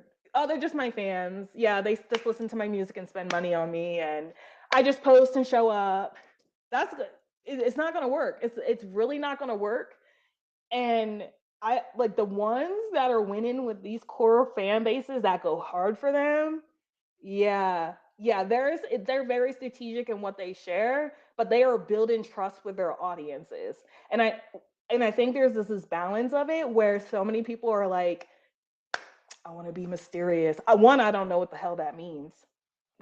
just my fans. Yeah, they just listen to my music and spend money on me, and I just post and show up. That's good. It's not gonna work. It's really not gonna work. And I like the ones that are winning with these core fan bases that go hard for them. Yeah. Yeah, they're very strategic in what they share, but they are building trust with their audiences. And I think there's this balance of it where so many people are like, I want to be mysterious. I don't know what the hell that means.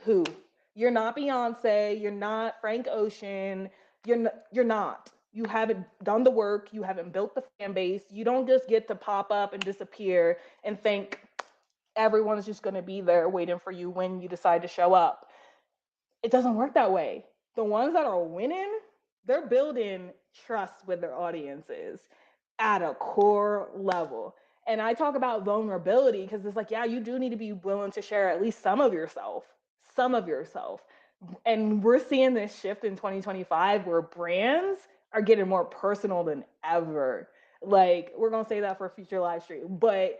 Who? You're not Beyonce, you're not Frank Ocean, you're not. You haven't done the work, you haven't built the fan base. You don't just get to pop up and disappear and think everyone's just going to be there waiting for you when you decide to show up. It doesn't work that way. The ones that are winning, they're building trust with their audiences at a core level. And I talk about vulnerability because it's like, yeah, you do need to be willing to share at least some of yourself, some of yourself. And we're seeing this shift in 2025 where brands are getting more personal than ever. Like, we're going to say that for a future live stream, but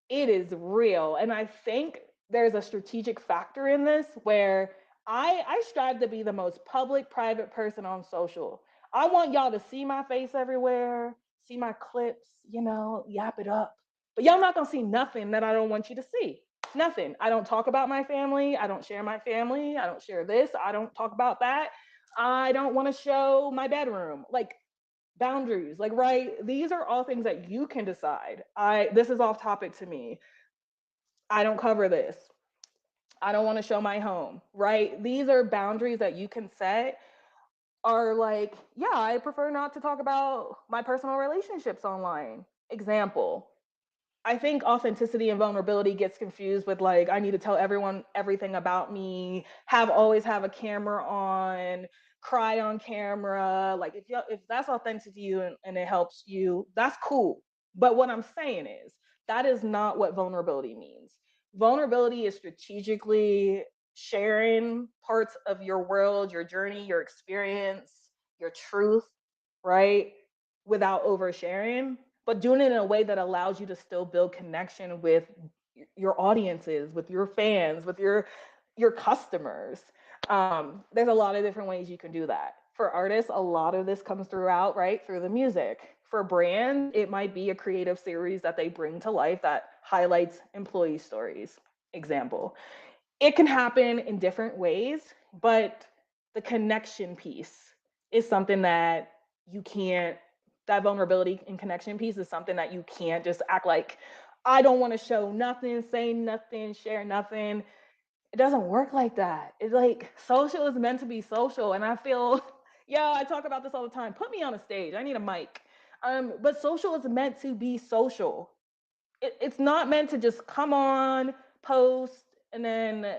it is real. And I think there's a strategic factor in this where I strive to be the most public, private person on social. I want y'all to see my face everywhere, see my clips, you know, yap it up. But y'all not gonna see nothing that I don't want you to see. Nothing. I don't talk about my family. I don't share my family. I don't share this. I don't talk about that. I don't want to show my bedroom. Like, boundaries, like, right, these are all things that you can decide. This is off topic to me. I don't cover this. I don't want to show my home, right? These are boundaries that you can set. Are like, yeah, I prefer not to talk about my personal relationships online. Example, I think authenticity and vulnerability gets confused with like, I need to tell everyone everything about me, always have a camera on, cry on camera. Like, if that's authentic to you, and it helps you, that's cool. But what I'm saying is that is not what vulnerability means. Vulnerability is strategically sharing parts of your world, your journey, your experience, your truth, right? Without oversharing, but doing it in a way that allows you to still build connection with your audiences, with your fans, with your customers. There's a lot of different ways you can do that. For artists, a lot of this comes throughout, right, through the music. For brands, it might be a creative series that they bring to life that highlights employee stories. Example. It can happen in different ways, but the connection piece is something that you can't, that vulnerability and connection piece is something that you can't just act like, I don't want to show nothing, say nothing, share nothing. It doesn't work like that. It's like social is meant to be social. And I feel, yeah, I talk about this all the time. Put me on a stage. I need a mic. But social is meant to be social. It's not meant to just come on, post, and then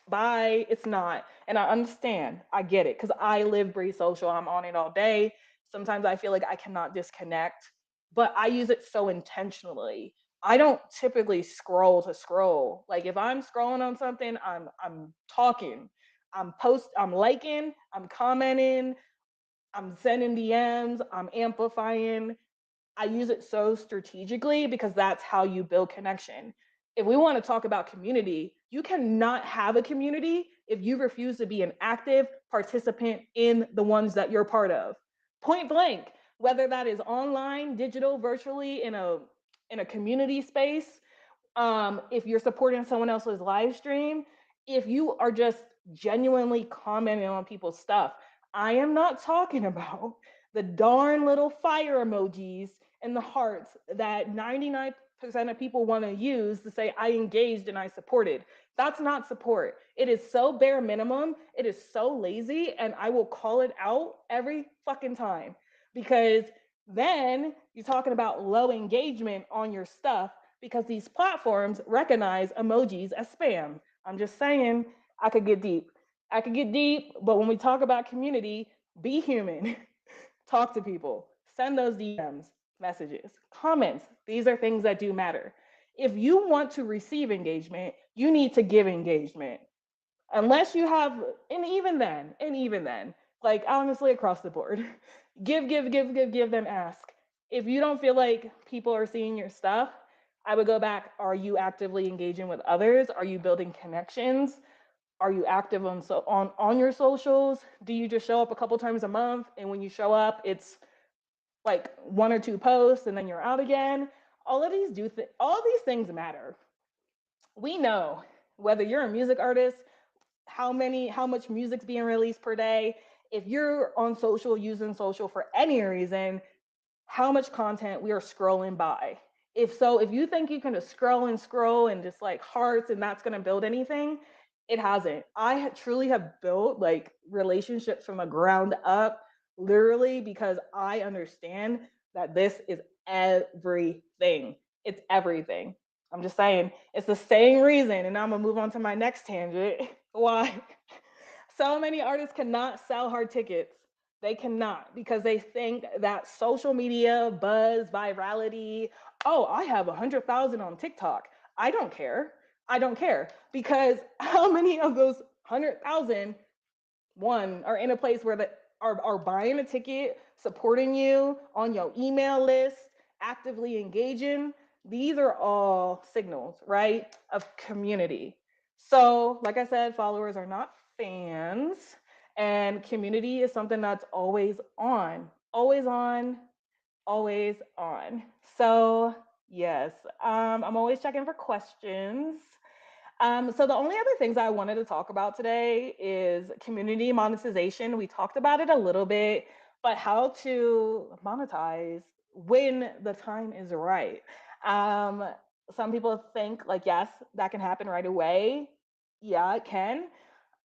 bye. It's not. And I understand. I get it because I live, breathe social. I'm on it all day. Sometimes I feel like I cannot disconnect, but I use it so intentionally. I don't typically scroll to scroll. Like, if I'm scrolling on something, I'm talking, I'm liking, I'm commenting, I'm sending DMs, I'm amplifying. I use it so strategically because that's how you build connection. If we want to talk about community, you cannot have a community if you refuse to be an active participant in the ones that you're part of. Point blank, whether that is online, digital, virtually in a community space, if you're supporting someone else's live stream, if you are just genuinely commenting on people's stuff. I am not talking about the darn little fire emojis and the hearts that 99% of people want to use to say I engaged and I supported. That's not support. It is so bare minimum. It is so lazy, and I will call it out every fucking time because then you're talking about low engagement on your stuff because these platforms recognize emojis as spam. I'm just saying, I could get deep. I could get deep, but when we talk about community, be human. Talk to people. Send those DMs, messages, comments. These are things that do matter. If you want to receive engagement, you need to give engagement. Unless you have, and even then, like honestly across the board, give, then ask. If you don't feel like people are seeing your stuff, I would go back. Are you actively engaging with others? Are you building connections? Are you active on your socials? Do you just show up a couple times a month, and when you show up it's like one or two posts and then you're out again? All these things matter. We know whether you're a music artist, how much music's being released per day. If you're on social, using social for any reason, how much content we are scrolling by. If you think you can just scroll and just like hearts and that's going to build anything, it hasn't. Truly have built like relationships from the ground up, literally, because I understand that this is everything. It's everything. I'm just saying, it's the same reason, and I'm gonna move on to my next tangent. Why so many artists cannot sell hard tickets? They cannot because they think that social media, buzz, virality. Oh, I have 100,000 on TikTok. I don't care. I don't care because how many of those 100,000 one are in a place where are buying a ticket, supporting you on your email list, actively engaging? These are all signals, right, of community. So like I said, followers are not fans, and community is something that's always on, always on. So yes, I'm always checking for questions. So the only other things I wanted to talk about today is community monetization. We talked about it a little bit, but how to monetize when the time is right. Um, some people think like, yes, that can happen right away. Yeah, it can.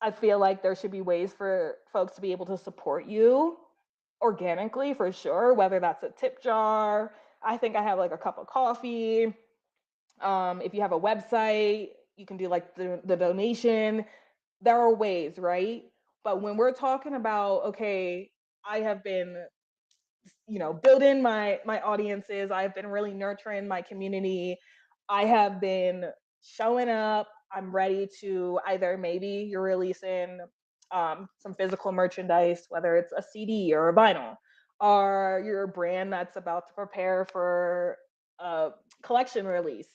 I feel like there should be ways for folks to be able to support you organically for sure, whether that's a tip jar. I think I have like a cup of coffee. If you have a website, you can do like the donation. There are ways, right? But when we're talking about, okay, I have been, building my audiences, I've been really nurturing my community, I have been showing up, I'm ready to either maybe you're releasing some physical merchandise, whether it's a CD or a vinyl, or you're a brand that's about to prepare for a collection release,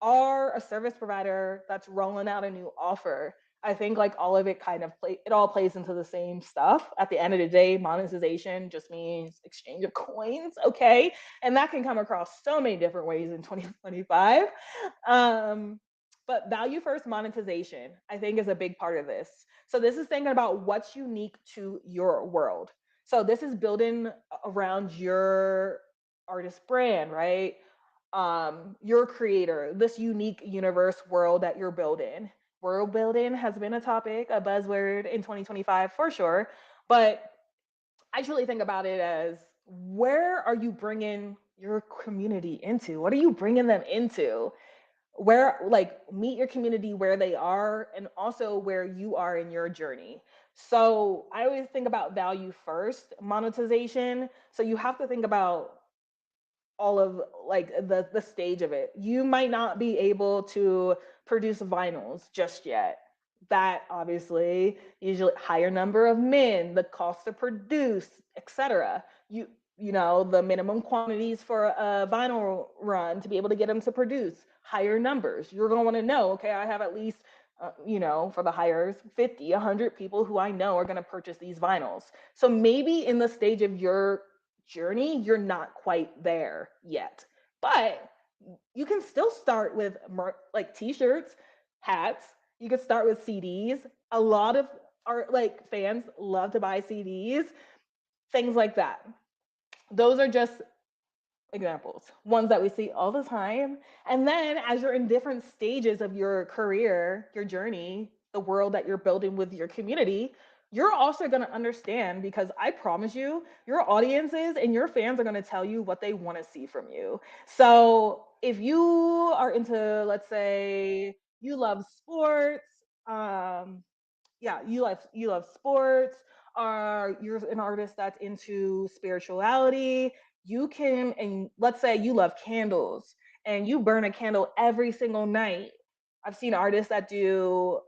or a service provider that's rolling out a new offer. I think like all of it it all plays into the same stuff. At the end of the day, monetization just means exchange of coins, okay? And that can come across so many different ways in 2025. Um, but value first monetization, I think, is a big part of this. So this is thinking about what's unique to your world. So this is building around your artist brand, right? Your creator, this unique universe world that you're building. World building has been a topic, a buzzword in 2025 for sure. But I truly think about it as, where are you bringing your community into? What are you bringing them into? Where, like, meet your community where they are and also where you are in your journey. So I always think about value first, monetization. So you have to think about all of like the stage of it. You might not be able to produce vinyls just yet. That obviously usually higher number of men, the cost to produce, etc. You know the minimum quantities for a vinyl run to be able to get them to produce higher numbers. You're going to want to know, okay, I have at least for the hires 50, 100 people who I know are going to purchase these vinyls. So maybe in the stage of your journey, you're not quite there yet. But you can still start with like t-shirts, hats. You could start with CDs. A lot of our like fans love to buy CDs, things like that. Those are just examples, ones that we see all the time. And then as you're in different stages of your career, your journey, the world that you're building with your community, you're also going to understand, because I promise you, your audiences and your fans are going to tell you what they want to see from you. So if you are into, let's say, you love sports, um, yeah, you love sports, or you're an artist that's into spirituality, you can, and let's say you love candles and you burn a candle every single night. I've seen artists that do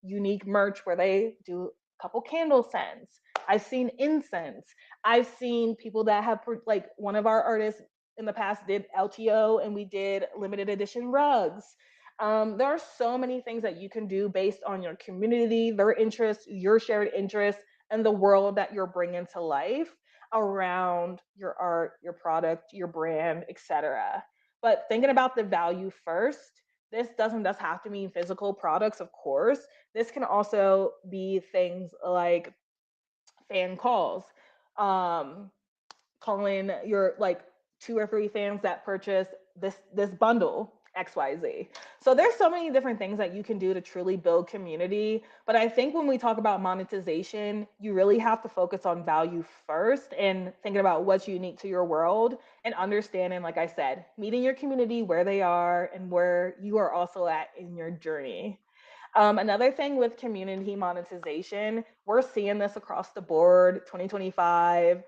unique merch where they do a couple candle scents. I've seen incense. I've seen people that have, like, one of our artists in the past did LTO, and we did limited edition rugs. There are so many things that you can do based on your community, their interests, your shared interests, and the world that you're bringing to life around your art, your product, your brand, etc. But thinking about the value first, this doesn't just have to mean physical products, of course. This can also be things like fan calls, um, calling your like 2 or 3 fans that purchase this bundle XYZ. So there's so many different things that you can do to truly build community. But I think when we talk about monetization, you really have to focus on value first and thinking about what's unique to your world and understanding, like I said, meeting your community where they are and where you are also at in your journey. Another thing with community monetization, we're seeing this across the board, 2025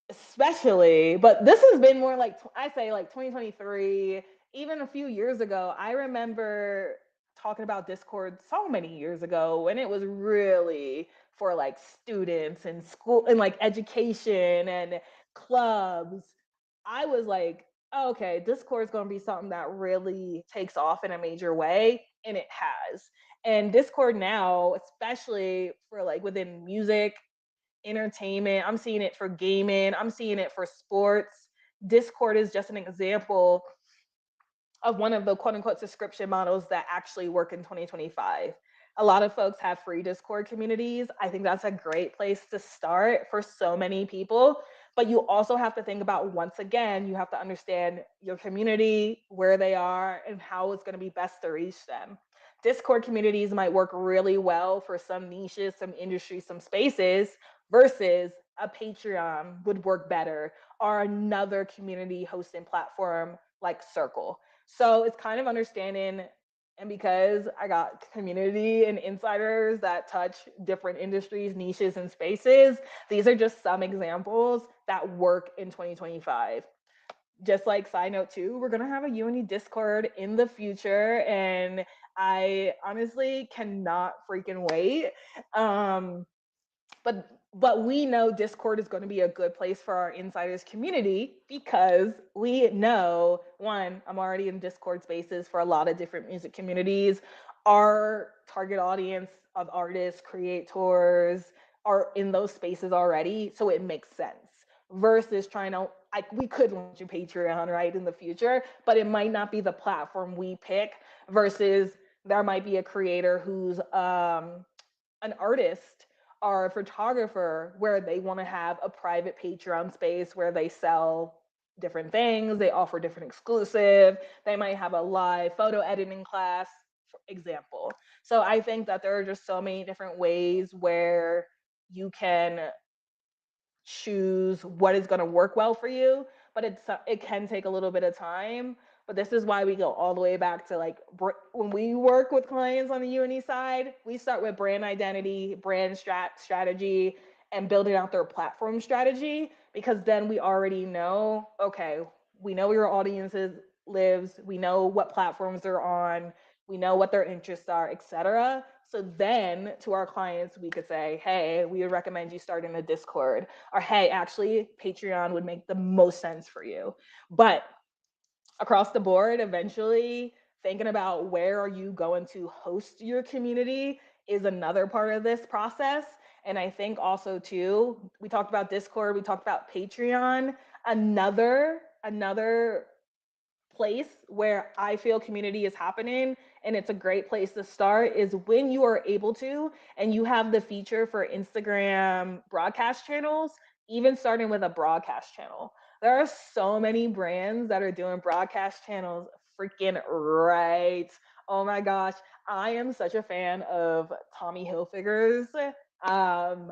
especially, but this has been more like, I say, like 2023. Even a few years ago, I remember talking about Discord so many years ago when it was really for like students and school and like education and clubs. I was like, oh, okay, Discord is going to be something that really takes off in a major way, and it has. And Discord now, especially for like within music, entertainment. I'm seeing it for gaming. I'm seeing it for sports. Discord is just an example of one of the quote unquote subscription models that actually work in 2025. A lot of folks have free Discord communities. I think that's a great place to start for so many people. But you also have to think about, once again, you have to understand your community, where they are, and how it's going to be best to reach them. Discord communities might work really well for some niches, some industries, some spaces, versus a Patreon would work better, or another community hosting platform like Circle. So it's kind of understanding, and because I got community and insiders that touch different industries, niches, and spaces, these are just some examples that work in 2025. Just like side note too, we're gonna have a Uni Discord in the future, and I honestly cannot freaking wait. Um, but we know Discord is going to be a good place for our insiders community, because we know, one, I'm already in Discord spaces for a lot of different music communities. Our target audience of artists, creators are in those spaces already, so it makes sense. Versus trying to, like, we could launch a Patreon right in the future, but it might not be the platform we pick. Versus there might be a creator who's an artist or a photographer where they want to have a private Patreon space where they sell different things, they offer different exclusive, they might have a live photo editing class, for example. So I think that there are just so many different ways where you can choose what is going to work well for you, but it can take a little bit of time. But this is why we go all the way back to, like, when we work with clients on the Uni side, we start with brand identity, brand strategy, and building out their platform strategy, because then we already know, okay, we know where your audiences lives, we know what platforms they're on, We know what their interests are, etc. So then to our clients, we could say, hey, we would recommend you starting a Discord, or hey, actually, Patreon would make the most sense for you. But across the board, eventually thinking about where are you going to host your community is another part of this process. And I think also too, we talked about Discord, we talked about Patreon. Another place where I feel community is happening, and it's a great place to start, is when you are able to, and you have the feature for Instagram broadcast channels, even starting with a broadcast channel. There are so many brands that are doing broadcast channels freaking right. Oh my gosh. I am such a fan of Tommy Hilfiger's um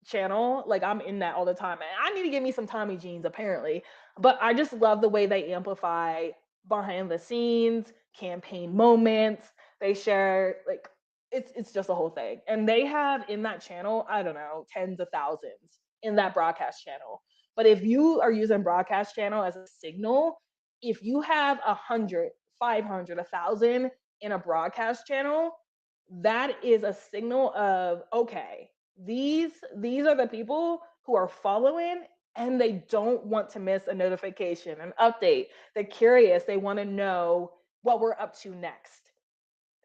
channel. Like I'm in that all the time. And I need to get me some Tommy jeans apparently. But I just love the way they amplify behind the scenes, campaign moments. They share like it's just a whole thing. And they have in that channel, I don't know, tens of thousands in that broadcast channel. But if you are using broadcast channel as a signal, if you have 100, 500, 1,000 in a broadcast channel, that is a signal of okay, these are the people who are following and they don't want to miss a notification, an update. They're curious. They want to know what we're up to next.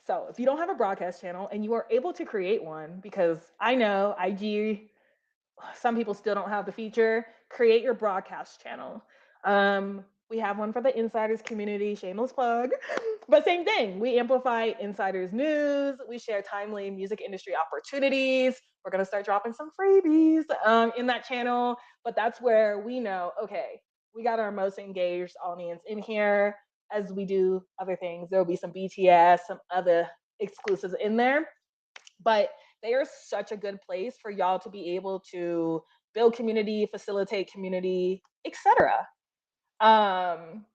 So if you don't have a broadcast channel and you are able to create one, because I know IG, some people still don't have the feature, create your broadcast channel. We have one for the insiders community, shameless plug. But same thing, we amplify insiders news, we share timely music industry opportunities. We're gonna start dropping some freebies in that channel, but that's where we know, okay, we got our most engaged audience in here. As we do other things, there'll be some BTS, some other exclusives in there, but they are such a good place for y'all to be able to build community, facilitate community, etc. Um,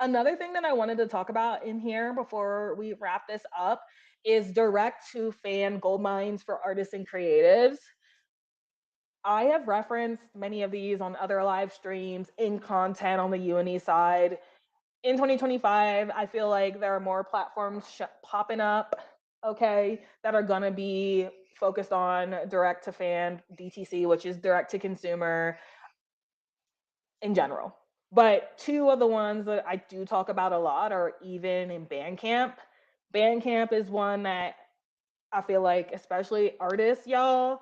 Another thing that I wanted to talk about in here before we wrap this up is direct to fan gold mines for artists and creatives. I have referenced many of these on other live streams in content on the UNE side. In 2025, I feel like there are more platforms popping up, okay, that are gonna be focused on direct to fan, DTC, which is direct to consumer in general. But two of the ones that I do talk about a lot are even in Bandcamp. Bandcamp is one that I feel like, especially artists, y'all,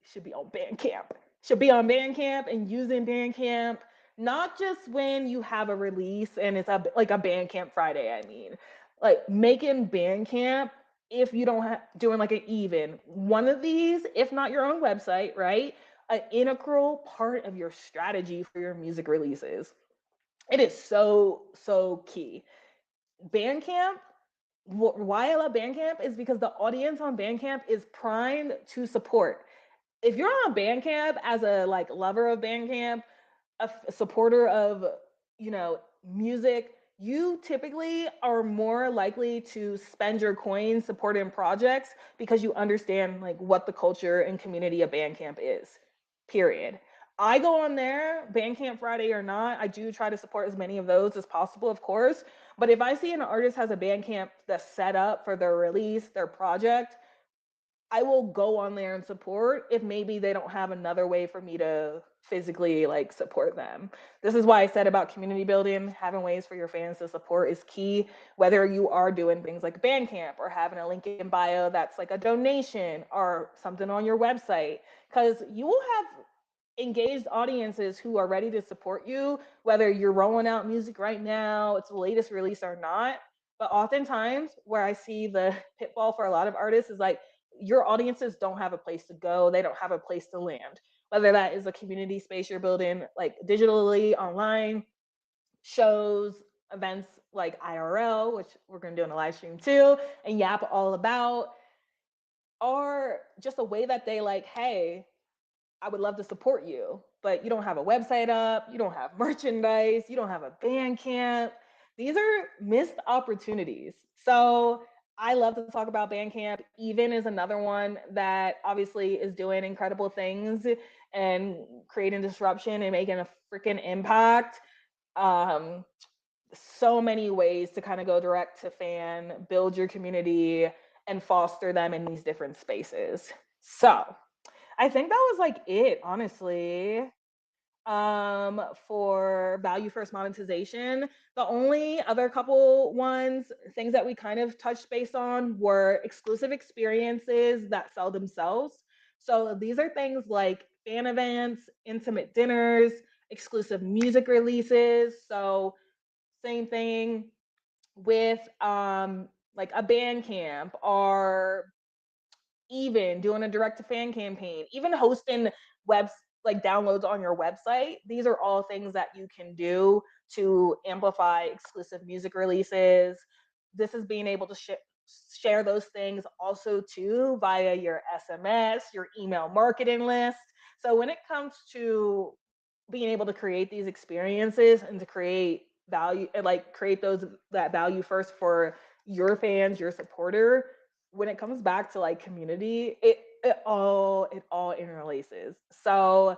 should be on Bandcamp. Should be on Bandcamp and using Bandcamp, not just when you have a release and it's like a Bandcamp Friday. I mean, like making Bandcamp, if you don't have doing like an even one of these, if not your own website, right? An integral part of your strategy for your music releases. It is so key. Bandcamp, why I love Bandcamp is because the audience on Bandcamp is primed to support. If you're on Bandcamp as a like lover of Bandcamp, a supporter of, you know, music, you typically are more likely to spend your coins supporting projects because you understand like what the culture and community of Bandcamp is. Period. I go on there, Bandcamp Friday or not, I do try to support as many of those as possible, of course. But if I see an artist has a Bandcamp that's set up for their release, their project, I will go on there and support if maybe they don't have another way for me to physically like support them. This is why I said about community building, having ways for your fans to support is key, whether you are doing things like Bandcamp or having a link in bio that's like a donation or something on your website, because you will have engaged audiences who are ready to support you, whether you're rolling out music right now, it's the latest release or not. But oftentimes, where I see the pitfall for a lot of artists is like your audiences don't have a place to go, they don't have a place to land. Whether that is a community space you're building, like digitally, online, shows, events like IRL, which we're going to do in a live stream too, and yap all about, or just a way that they like, hey, I would love to support you, but you don't have a website up, you don't have merchandise, you don't have a band camp. These are missed opportunities. So I love to talk about Bandcamp. Even is another one that obviously is doing incredible things and creating disruption and making a freaking impact. Um, so many ways to kind of go direct to fan, build your community, and foster them in these different spaces. So I think that was like it, honestly, for value first monetization. The only other couple ones, things that we kind of touched base on were exclusive experiences that sell themselves. So these are things like fan events, intimate dinners, exclusive music releases. So same thing with like a band camp, or even doing a direct to fan campaign, even hosting webs like downloads on your website. These are all things that you can do to amplify exclusive music releases. This is being able to share those things also too via your SMS, your email marketing list. So when it comes to being able to create these experiences and to create value and like create those that value first for your fans, your supporter, when it comes back to like community, it all interlaces. So,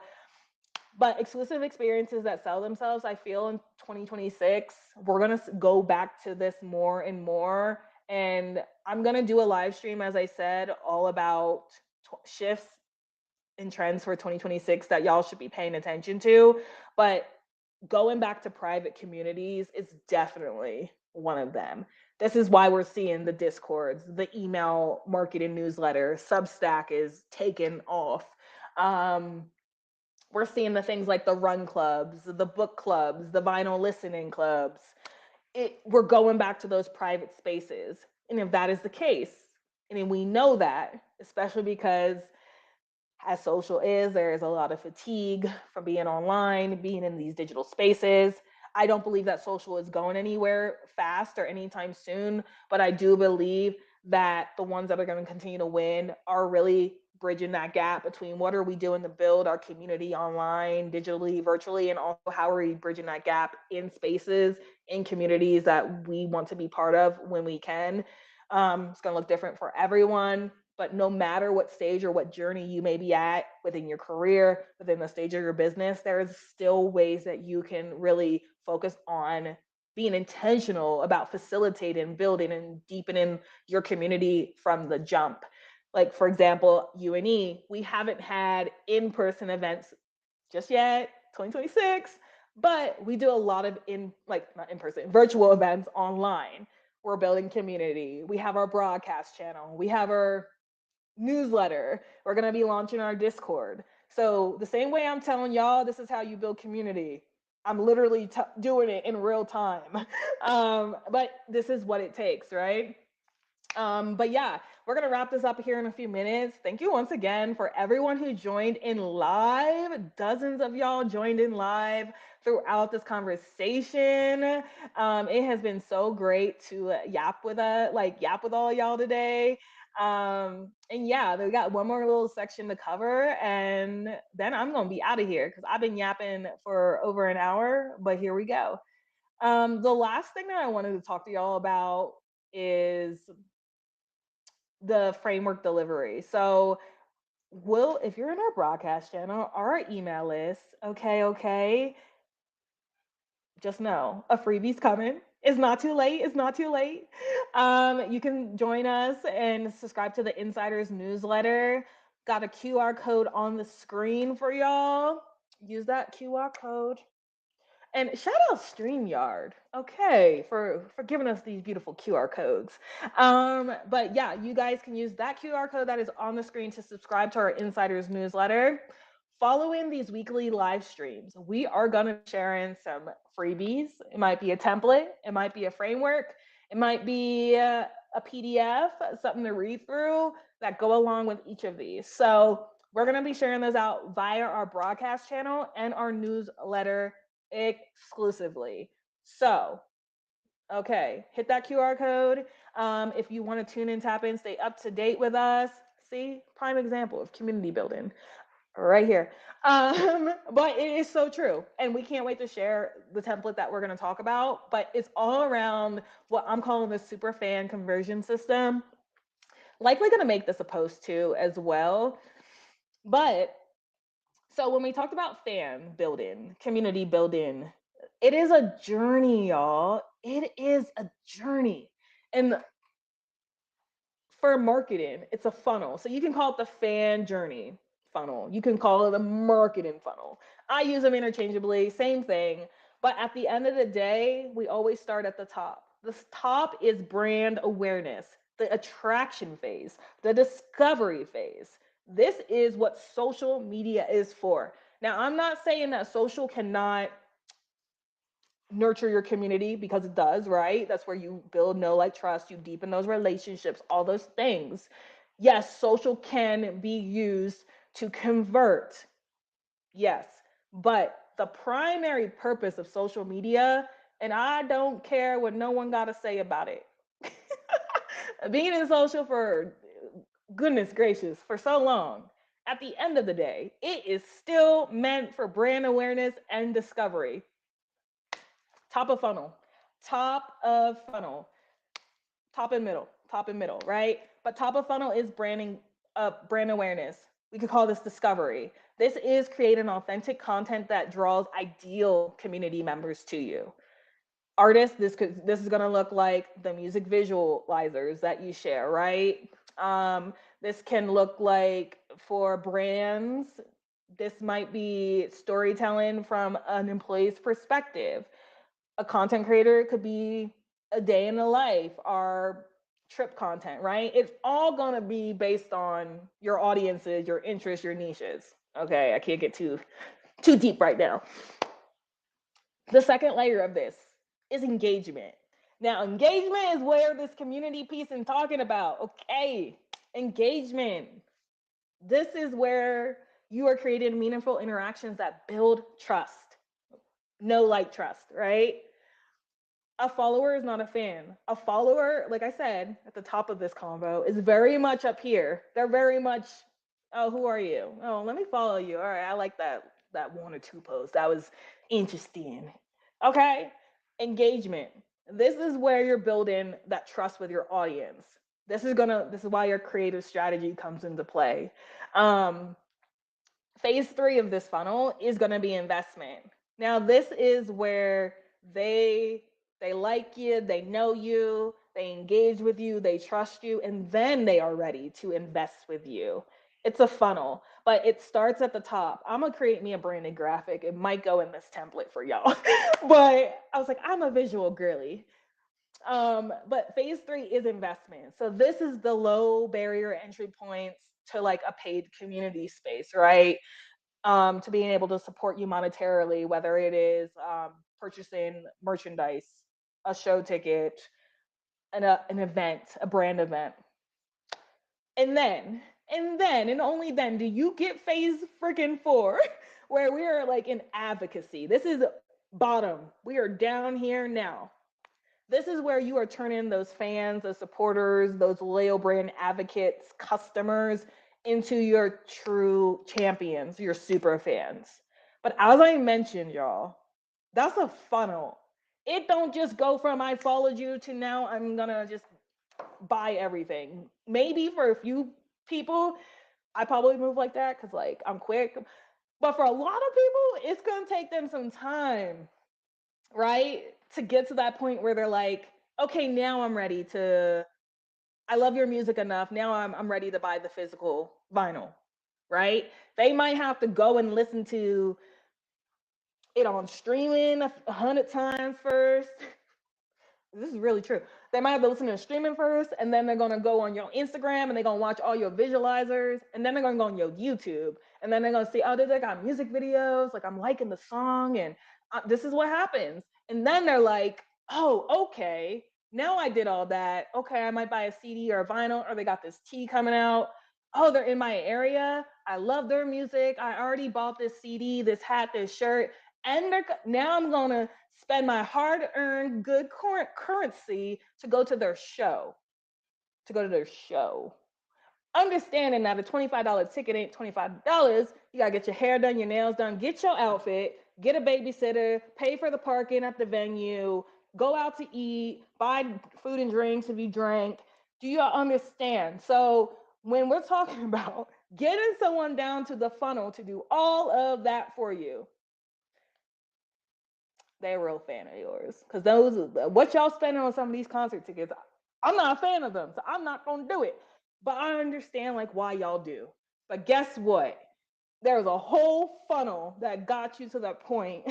but exclusive experiences that sell themselves, I feel in 2026, we're going to go back to this more and more. And I'm going to do a live stream, as I said, all about shifts and trends for 2026 that y'all should be paying attention to. But going back to private communities is definitely one of them. This is why we're seeing the discords, the email marketing newsletter, Substack is taken off. Um, we're seeing the things like the run clubs, the book clubs, the vinyl listening clubs. We're going back to those private spaces. And if that is the case, and we know that, especially because as social is, there is a lot of fatigue from being online, being in these digital spaces. I don't believe that social is going anywhere fast or anytime soon, but I do believe that the ones that are going to continue to win are really bridging that gap between what are we doing to build our community online, digitally, virtually, and also how are we bridging that gap in spaces, in communities that we want to be part of when we can. It's going to look different for everyone, but no matter what stage or what journey you may be at within your career, within the stage of your business, there is still ways that you can really focus on being intentional about facilitating, building, and deepening your community from the jump. Like, for example, UNE, we haven't had in-person events just yet, 2026, but we do a lot of not in person, virtual events online. We're building community. We have our broadcast channel. We have our newsletter. We're going to be launching our Discord. So the same way I'm telling y'all, this is how you build community. I'm literally doing it in real time. But this is what it takes, right? But yeah, we're gonna wrap this up here in a few minutes. Thank you once again for everyone who joined in live. Dozens of y'all joined in live throughout this conversation. It has been so great to yap with all y'all today. And yeah, we got one more little section to cover, and then I'm gonna be out of here because I've been yapping for over an hour. But here we go. The last thing that I wanted to talk to y'all about is the framework delivery. So if you're in our broadcast channel, our email list, okay, just know a freebie's coming. It's not too late. It's not too late. You can join us and subscribe to the Insiders newsletter. Got a QR code on the screen for y'all. Use that QR code. And shout out StreamYard, okay, for giving us these beautiful QR codes. But yeah, you guys can use that QR code that is on the screen to subscribe to our Insiders newsletter. Following these weekly live streams, we are going to be sharing some freebies. It might be a template, it might be a framework, it might be a PDF, something to read through that go along with each of these. So we're going to be sharing those out via our broadcast channel and our newsletter exclusively. So, okay, hit that QR code. If you want to tune in, tap in, stay up to date with us. See, prime example of community building right here. But it is so true. And we can't wait to share the template that we're going to talk about. But it's all around what I'm calling the super fan conversion system. Likely going to make this a post too as well. But so when we talked about fan building, community building, It is a journey, y'all. It is a journey. And for marketing, it's a funnel. So you can call it the fan journey funnel. You can call it a marketing funnel. I use them interchangeably, same thing. But at the end of the day, we always start at the top. The top is brand awareness, the attraction phase, the discovery phase. This is what social media is for. Now, I'm not saying that social cannot nurture your community, because it does, right? That's where you build know, like, trust, you deepen those relationships, all those things. Yes, social can be used to convert. Yes, but the primary purpose of social media, and I don't care what no one got to say about it. Being in social for goodness gracious for so long, at the end of the day, it is still meant for brand awareness and discovery. Top of funnel, top of funnel, top and middle, right? But top of funnel is brand awareness. We could call this discovery. This is creating authentic content that draws ideal community members to you. Artists, this is gonna look like the music visualizers that you share, right? This can look like, for brands, this might be storytelling from an employee's perspective. A content creator could be a day in the life, or trip content, right? It's all going to be based on your audiences, your interests, your niches. Okay, I can't get too deep right now. The second layer of this is engagement. Now, engagement is where this community piece I'm talking about. Okay, engagement. This is where you are creating meaningful interactions that build trust. Know, like, trust, right? A follower is not a fan. A follower, like I said at the top of this convo, is very much up here. They're very much, oh, who are you? Oh, let me follow you. All right, I like that one or two posts. That was interesting. Okay, engagement. This is where you're building that trust with your audience. This is why your creative strategy comes into play. Um, Phase three of this funnel is going to be investment. Now, this is where they they like you, they know you, they engage with you, they trust you, and then they are ready to invest with you. It's a funnel, but it starts at the top. I'm gonna create me a branded graphic. It might go in this template for y'all, but I was like, I'm a visual girly. But phase three is investment. So this is the low barrier entry points to, like, a paid community space, right? To being able to support you monetarily, whether it is purchasing merchandise, a show ticket, an event, a brand event. And then, and only then do you get phase freaking four, where we are like in advocacy. This is bottom. We are down here now. This is where you are turning those fans, those supporters, those loyal brand advocates, customers into your true champions, your super fans. But as I mentioned, y'all, that's a funnel. It don't just go from I followed you to now I'm gonna just buy everything. Maybe for a few people, I probably move like that because, like, I'm quick. But for a lot of people, it's gonna take them some time, right? To get to that point where they're like, okay, now I'm ready to, I love your music enough. Now I'm ready to buy the physical vinyl, right? They might have to go and listen to it on streaming 100 times first. This is really true. They might have to listen to streaming first, and then they're gonna go on your Instagram and they're gonna watch all your visualizers, and then they're gonna go on your YouTube, and then they're gonna see, oh, they got music videos, like, I'm liking the song, and this is what happens. And then they're like, oh, okay, now I did all that. Okay, I might buy a CD or a vinyl, or they got this tea coming out. Oh, they're in my area. I love their music. I already bought this CD, this hat, this shirt, and now I'm gonna spend my hard-earned good currency to go to their show. To go to their show. Understanding that a $25 ticket ain't $25, you gotta get your hair done, your nails done, get your outfit, get a babysitter, pay for the parking at the venue, go out to eat, buy food and drinks if you drank. Do you understand? So when we're talking about getting someone down to the funnel to do all of that for you, they're a real fan of yours. Because those, what y'all spending on some of these concert tickets, I'm not a fan of them, so I'm not gonna do it. But I understand like why y'all do. But guess what? There's a whole funnel that got you to that point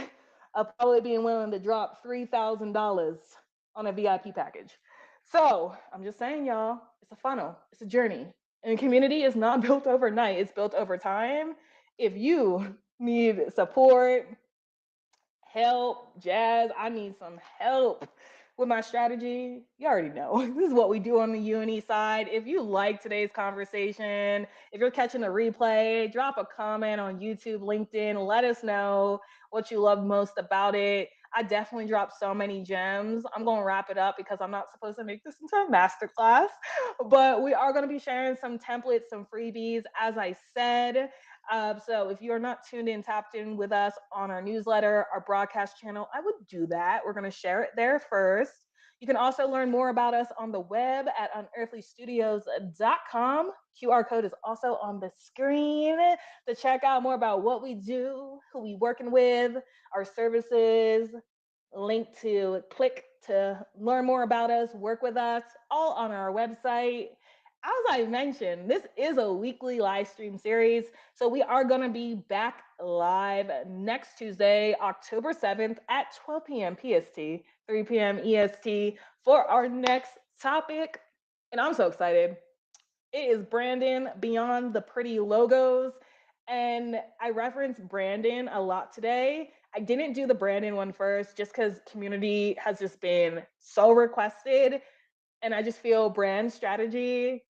of probably being willing to drop $3,000 on a VIP package. So I'm just saying, y'all, it's a funnel, it's a journey. And community is not built overnight, it's built over time. If you need support, help, Jazz, I need some help with my strategy. You already know. This is what we do on the uni side. If you like today's conversation, if you're catching the replay, drop a comment on YouTube, LinkedIn. Let us know what you love most about it. I definitely dropped so many gems. I'm going to wrap it up because I'm not supposed to make this into a masterclass, but we are going to be sharing some templates, some freebies, as I said. So if you're not tuned in, tapped in with us on our newsletter, our broadcast channel, I would do that. We're going to share it there first. You can also learn more about us on the web at unearthlystudios.com. QR code is also on the screen to check out more about what we do, who we working with, our services, link to click to learn more about us, work with us, all on our website. As I mentioned, this is a weekly live stream series. So we are going to be back live next Tuesday, October 7th at 12 p.m. PST, 3 p.m. EST for our next topic. And I'm so excited. It is Brandon beyond the pretty logos. And I referenced Brandon a lot today. I didn't do the Brandon one first just because community has just been so requested. And I just feel brand strategy.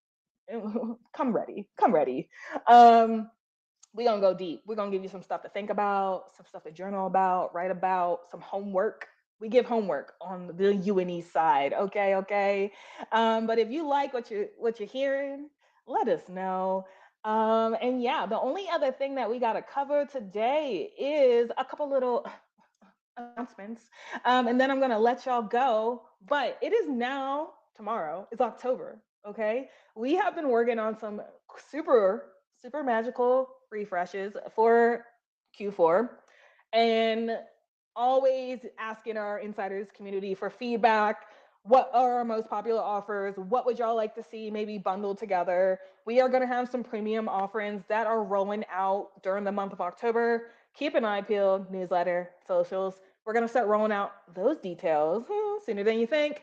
Come ready. Come ready. We're gonna go deep. We're gonna give you some stuff to think about, some stuff to journal about, write about, some homework. We give homework on the UNE side. Okay, okay. But if you like what you're hearing, let us know. And yeah, the only other thing that we gotta cover today is a couple little announcements. And then I'm gonna let y'all go. But it is now tomorrow. It's October. Okay. We have been working on some super magical refreshes for Q4, and always asking our insiders community for feedback. What are our most popular offers? What would y'all like to see maybe bundled together? We are going to have some premium offerings that are rolling out during the month of October. Keep an eye peeled, newsletter, socials. We're going to start rolling out those details sooner than you think.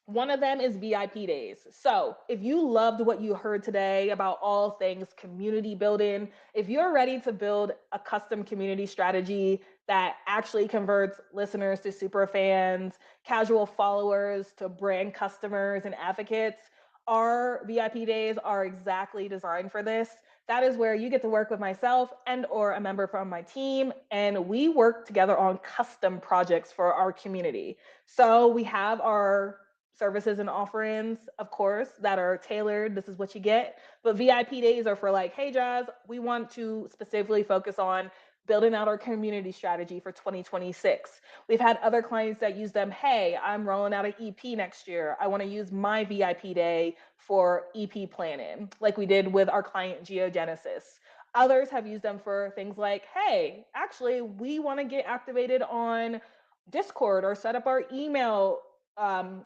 One of them is VIP days. So, if you loved what you heard today about all things community building, if you're ready to build a custom community strategy that actually converts listeners to super fans, casual followers to brand customers and advocates, our VIP days are exactly designed for this. That is where you get to work with myself and or a member from my team, and we work together on custom projects for our community. So we have our services and offerings, of course, that are tailored. This is what you get. But VIP days are for like, hey, Jazz, we want to specifically focus on building out our community strategy for 2026. We've had other clients that use them. Hey, I'm rolling out an EP next year. I want to use my VIP day for EP planning, like we did with our client Geogenesis. Others have used them for things like, hey, actually, we want to get activated on Discord or set up our email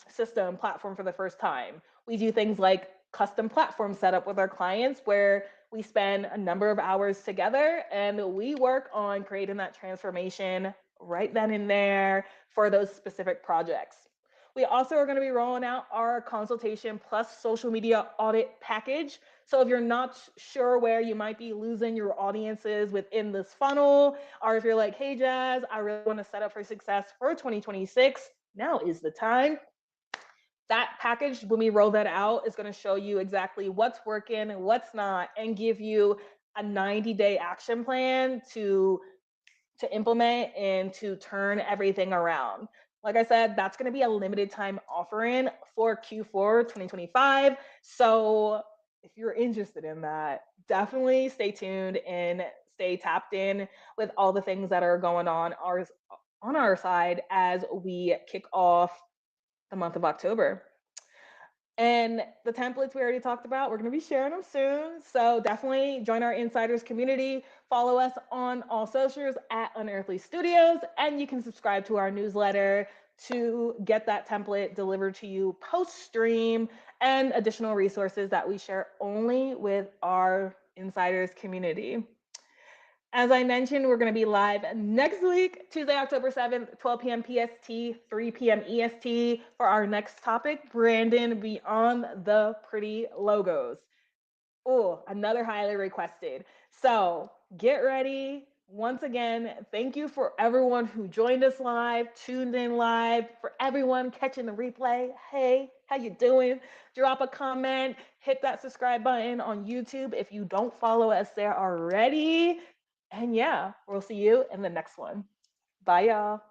system platform for the first time. We do things like custom platform setup with our clients where we spend a number of hours together and we work on creating that transformation right then and there for those specific projects. We also are going to be rolling out our consultation plus social media audit package. So if you're not sure where you might be losing your audiences within this funnel, or if you're like, hey, Jazz, I really want to set up for success for 2026, now is the time. That package, when we roll that out, is going to show you exactly what's working and what's not, and give you a 90-day action plan to implement and to turn everything around. Like I said, that's going to be a limited time offering for Q4 2025. So if you're interested in that, definitely stay tuned and stay tapped in with all the things that are going on our side as we kick off the month of October. And the templates we already talked about, we're going to be sharing them soon. So definitely join our insiders community. Follow us on all socials at Unearthly Studios. And you can subscribe to our newsletter to get that template delivered to you post stream and additional resources that we share only with our insiders community. As I mentioned, we're going to be live next week, Tuesday, October 7th, 12 p.m. PST, 3 p.m. EST, for our next topic, Brandon Beyond the Pretty Logos. Oh, another highly requested. So get ready. Once again, thank you for everyone who joined us live, tuned in live, for everyone catching the replay. Hey, how you doing? Drop a comment, hit that subscribe button on YouTube if you don't follow us there already. And yeah, we'll see you in the next one. Bye, y'all.